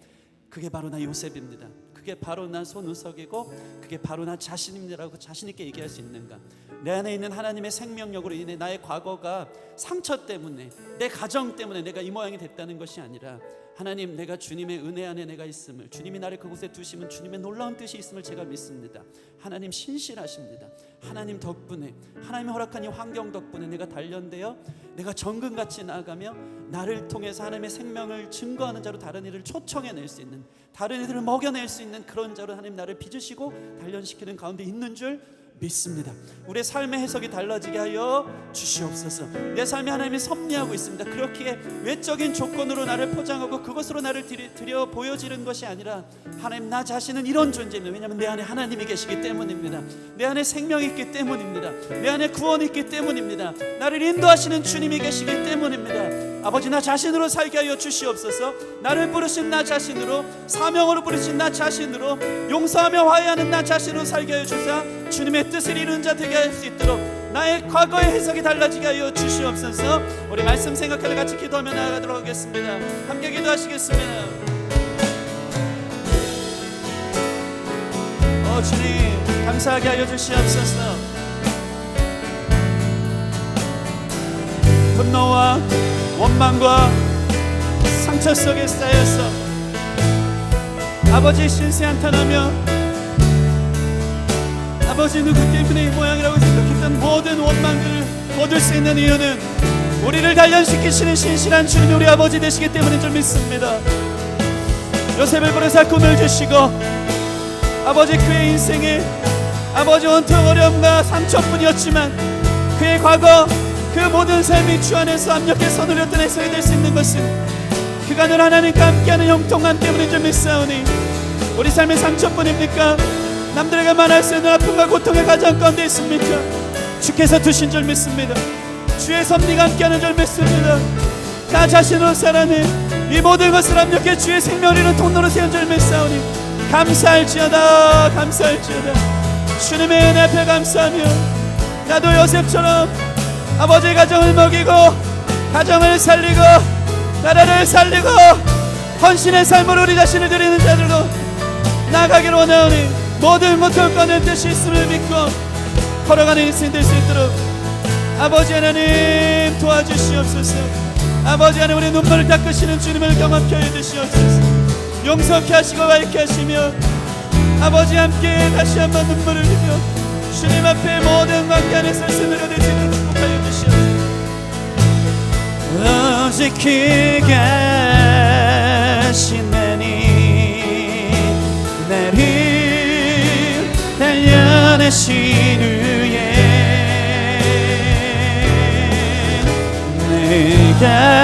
그게 바로 나 요셉입니다. 그게 바로 나 손우석이고 그게 바로 나 자신입니다라고 자신 있게 얘기할 수 있는가? 내 안에 있는 하나님의 생명력으로 인해 나의 과거가 상처 때문에 내 가정 때문에 내가 이 모양이 됐다는 것이 아니라 하나님, 내가 주님의 은혜 안에 내가 있음을, 주님이 나를 그곳에 두시면 주님의 놀라운 뜻이 있음을 제가 믿습니다. 하나님 신실하십니다. 하나님 덕분에, 하나님이 허락한 이 환경 덕분에 내가 단련되어 내가 정금같이 나아가며 나를 통해서 하나님의 생명을 증거하는 자로 다른 이를 초청해낼 수 있는, 다른 이들을 먹여낼 수 있는 그런 자로 하나님 나를 빚으시고 단련시키는 가운데 있는 줄 믿습니다. 우리의 삶의 해석이 달라지게 하여 주시옵소서. 내 삶에 하나님이 섭리하고 있습니다. 그렇게 외적인 조건으로 나를 포장하고 그것으로 나를 들여 보여지는 것이 아니라 하나님, 나 자신은 이런 존재입니다. 왜냐하면 내 안에 하나님이 계시기 때문입니다. 내 안에 생명이 있기 때문입니다. 내 안에 구원이 있기 때문입니다. 나를 인도하시는 주님이 계시기 때문입니다. 아버지, 나 자신으로 살게 하여 주시옵소서. 나를 부르신 나 자신으로, 사명으로 부르신 나 자신으로, 용서하며 화해하는 나 자신으로 살게 하여 주사 주님의 뜻을 이루는 자 되게 할 수 있도록 나의 과거의 해석이 달라지게 하여 주시옵소서. 우리 말씀 생각하며 같이 기도하며 나아가도록 하겠습니다. 함께 기도하시겠습니다. 주님, 감사하게 하여 주시옵소서. 분노와 원망과 상처 속에 쌓여서 아버지 신세 한탄하며 아버지 누구 때문에 이 모양이라고 생각했던 모든 원망들을 거둘 수 있는 이유는 우리를 단련시키시는 신실한 주님이 우리 아버지 되시기 때문인 줄 믿습니다. 요셉을 부르사 꿈을 주시고 아버지 그의 인생에 아버지 온통 어려움과 상처뿐이었지만 그의 과거 그 모든 삶이 주 안에서 압력에 서눌렸던 해석이 될 수 있는 것은 그가 늘 하나님과 함께하는 형통함 때문인 줄 믿사오니 우리 삶의 상처뿐입니까? 남들에게 말할 수 있는 아픔과 고통의 가장 가운데 있습니까? 주께서 두신 줄 믿습니다. 주의 섭리가 함께하는 줄 믿습니다. 나 자신으로 살아내 이 모든 것을 압력해 주의 생명을 이루는 통로로 세운 줄 믿사오니 감사할지어다, 감사할지어다. 주님의 은혜 앞에 감사하며 나도 요셉처럼 아버지의 가정을 먹이고 가정을 살리고 나라를 살리고 헌신의 삶으로 우리 자신을 드리는 자들로 나아가기를 원하오니 모든 것을 꺼낼 뜻이 있음을 믿고 걸어가는 인생 될 수 있도록 아버지 하나님 도와주시옵소서. 아버지 하나님, 우리 눈물을 닦으시는 주님을 경험케 하여 주시옵소서. 용서케 하시고 밝게 하시며 아버지 함께 다시 한번 눈물을 흘리며 주님 앞에 모든 관계 안에서 스며들 수 있는 축복하여 주시옵소서. 지키게 하시나니 나를 단련하신 후에 내가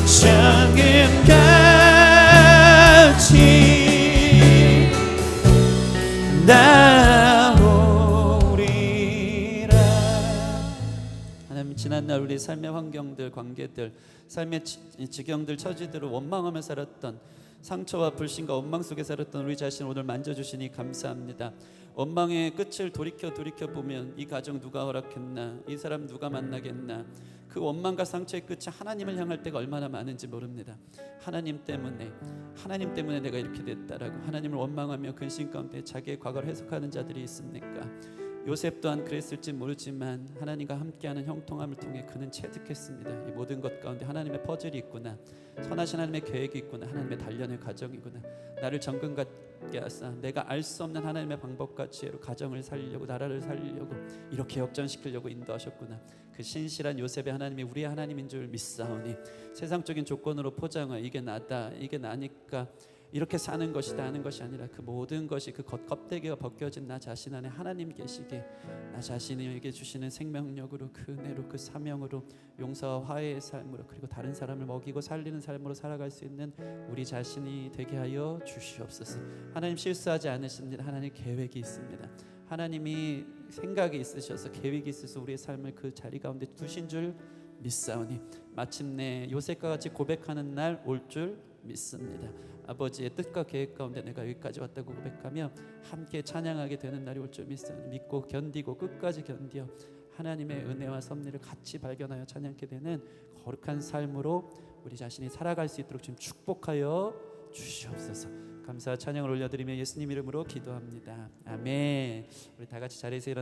정금같이 나오리라. 하나님, 지난날 우리 삶의 환경들, 관계들, 삶의 지경들, 처지들을 원망하며 살았던, 상처와 불신과 원망 속에 살았던 우리 자신을 오늘 만져주시니 감사합니다. 원망의 끝을 돌이켜 보면 이 가정 누가 허락했나, 이 사람 누가 만나겠나, 그 원망과 상처의 끝이 하나님을 향할 때가 얼마나 많은지 모릅니다. 하나님 때문에 내가 이렇게 됐다라고 하나님을 원망하며 근심 가운데 자기의 과거를 해석하는 자들이 있습니까? 요셉 또한 그랬을지 모르지만 하나님과 함께하는 형통함을 통해 그는 체득했습니다. 이 모든 것 가운데 하나님의 퍼즐이 있구나, 선하신 하나님의 계획이 있구나, 하나님의 단련의 과정이구나. 나를 정금 같게 하사 내가 알 수 없는 하나님의 방법과 지혜로 가정을 살리려고, 나라를 살리려고, 이렇게 역전시키려고 인도하셨구나. 그 신실한 요셉의 하나님이 우리의 하나님인 줄 믿사오니 세상적인 조건으로 포장하여 이게 나다, 이게 나니까 이렇게 사는 것이다 하는 것이 아니라 그 모든 것이 그 껍데기가 벗겨진 나 자신 안에 하나님 계시게, 나 자신에게 주시는 생명력으로, 그 은혜로, 그 사명으로, 용서와 화해의 삶으로, 그리고 다른 사람을 먹이고 살리는 삶으로 살아갈 수 있는 우리 자신이 되게 하여 주시옵소서. 하나님 실수하지 않으십니다. 하나님 계획이 있습니다. 하나님이 생각이 있으셔서, 계획이 있어서 우리의 삶을 그 자리 가운데 두신 줄 믿사오니 마침내 요셉과 같이 고백하는 날 올 줄 믿습니다. 아버지의 뜻과 계획 가운데 내가 여기까지 왔다고 고백하며 함께 찬양하게 되는 날이 올 줄 믿고 견디고 끝까지 견디어 하나님의 은혜와 섭리를 같이 발견하여 찬양하게 되는 거룩한 삶으로 우리 자신이 살아갈 수 있도록 좀 축복하여 주시옵소서. 감사와 찬양을 올려드리며 예수님 이름으로 기도합니다. 아멘. 우리 다 같이 자리에서 일어나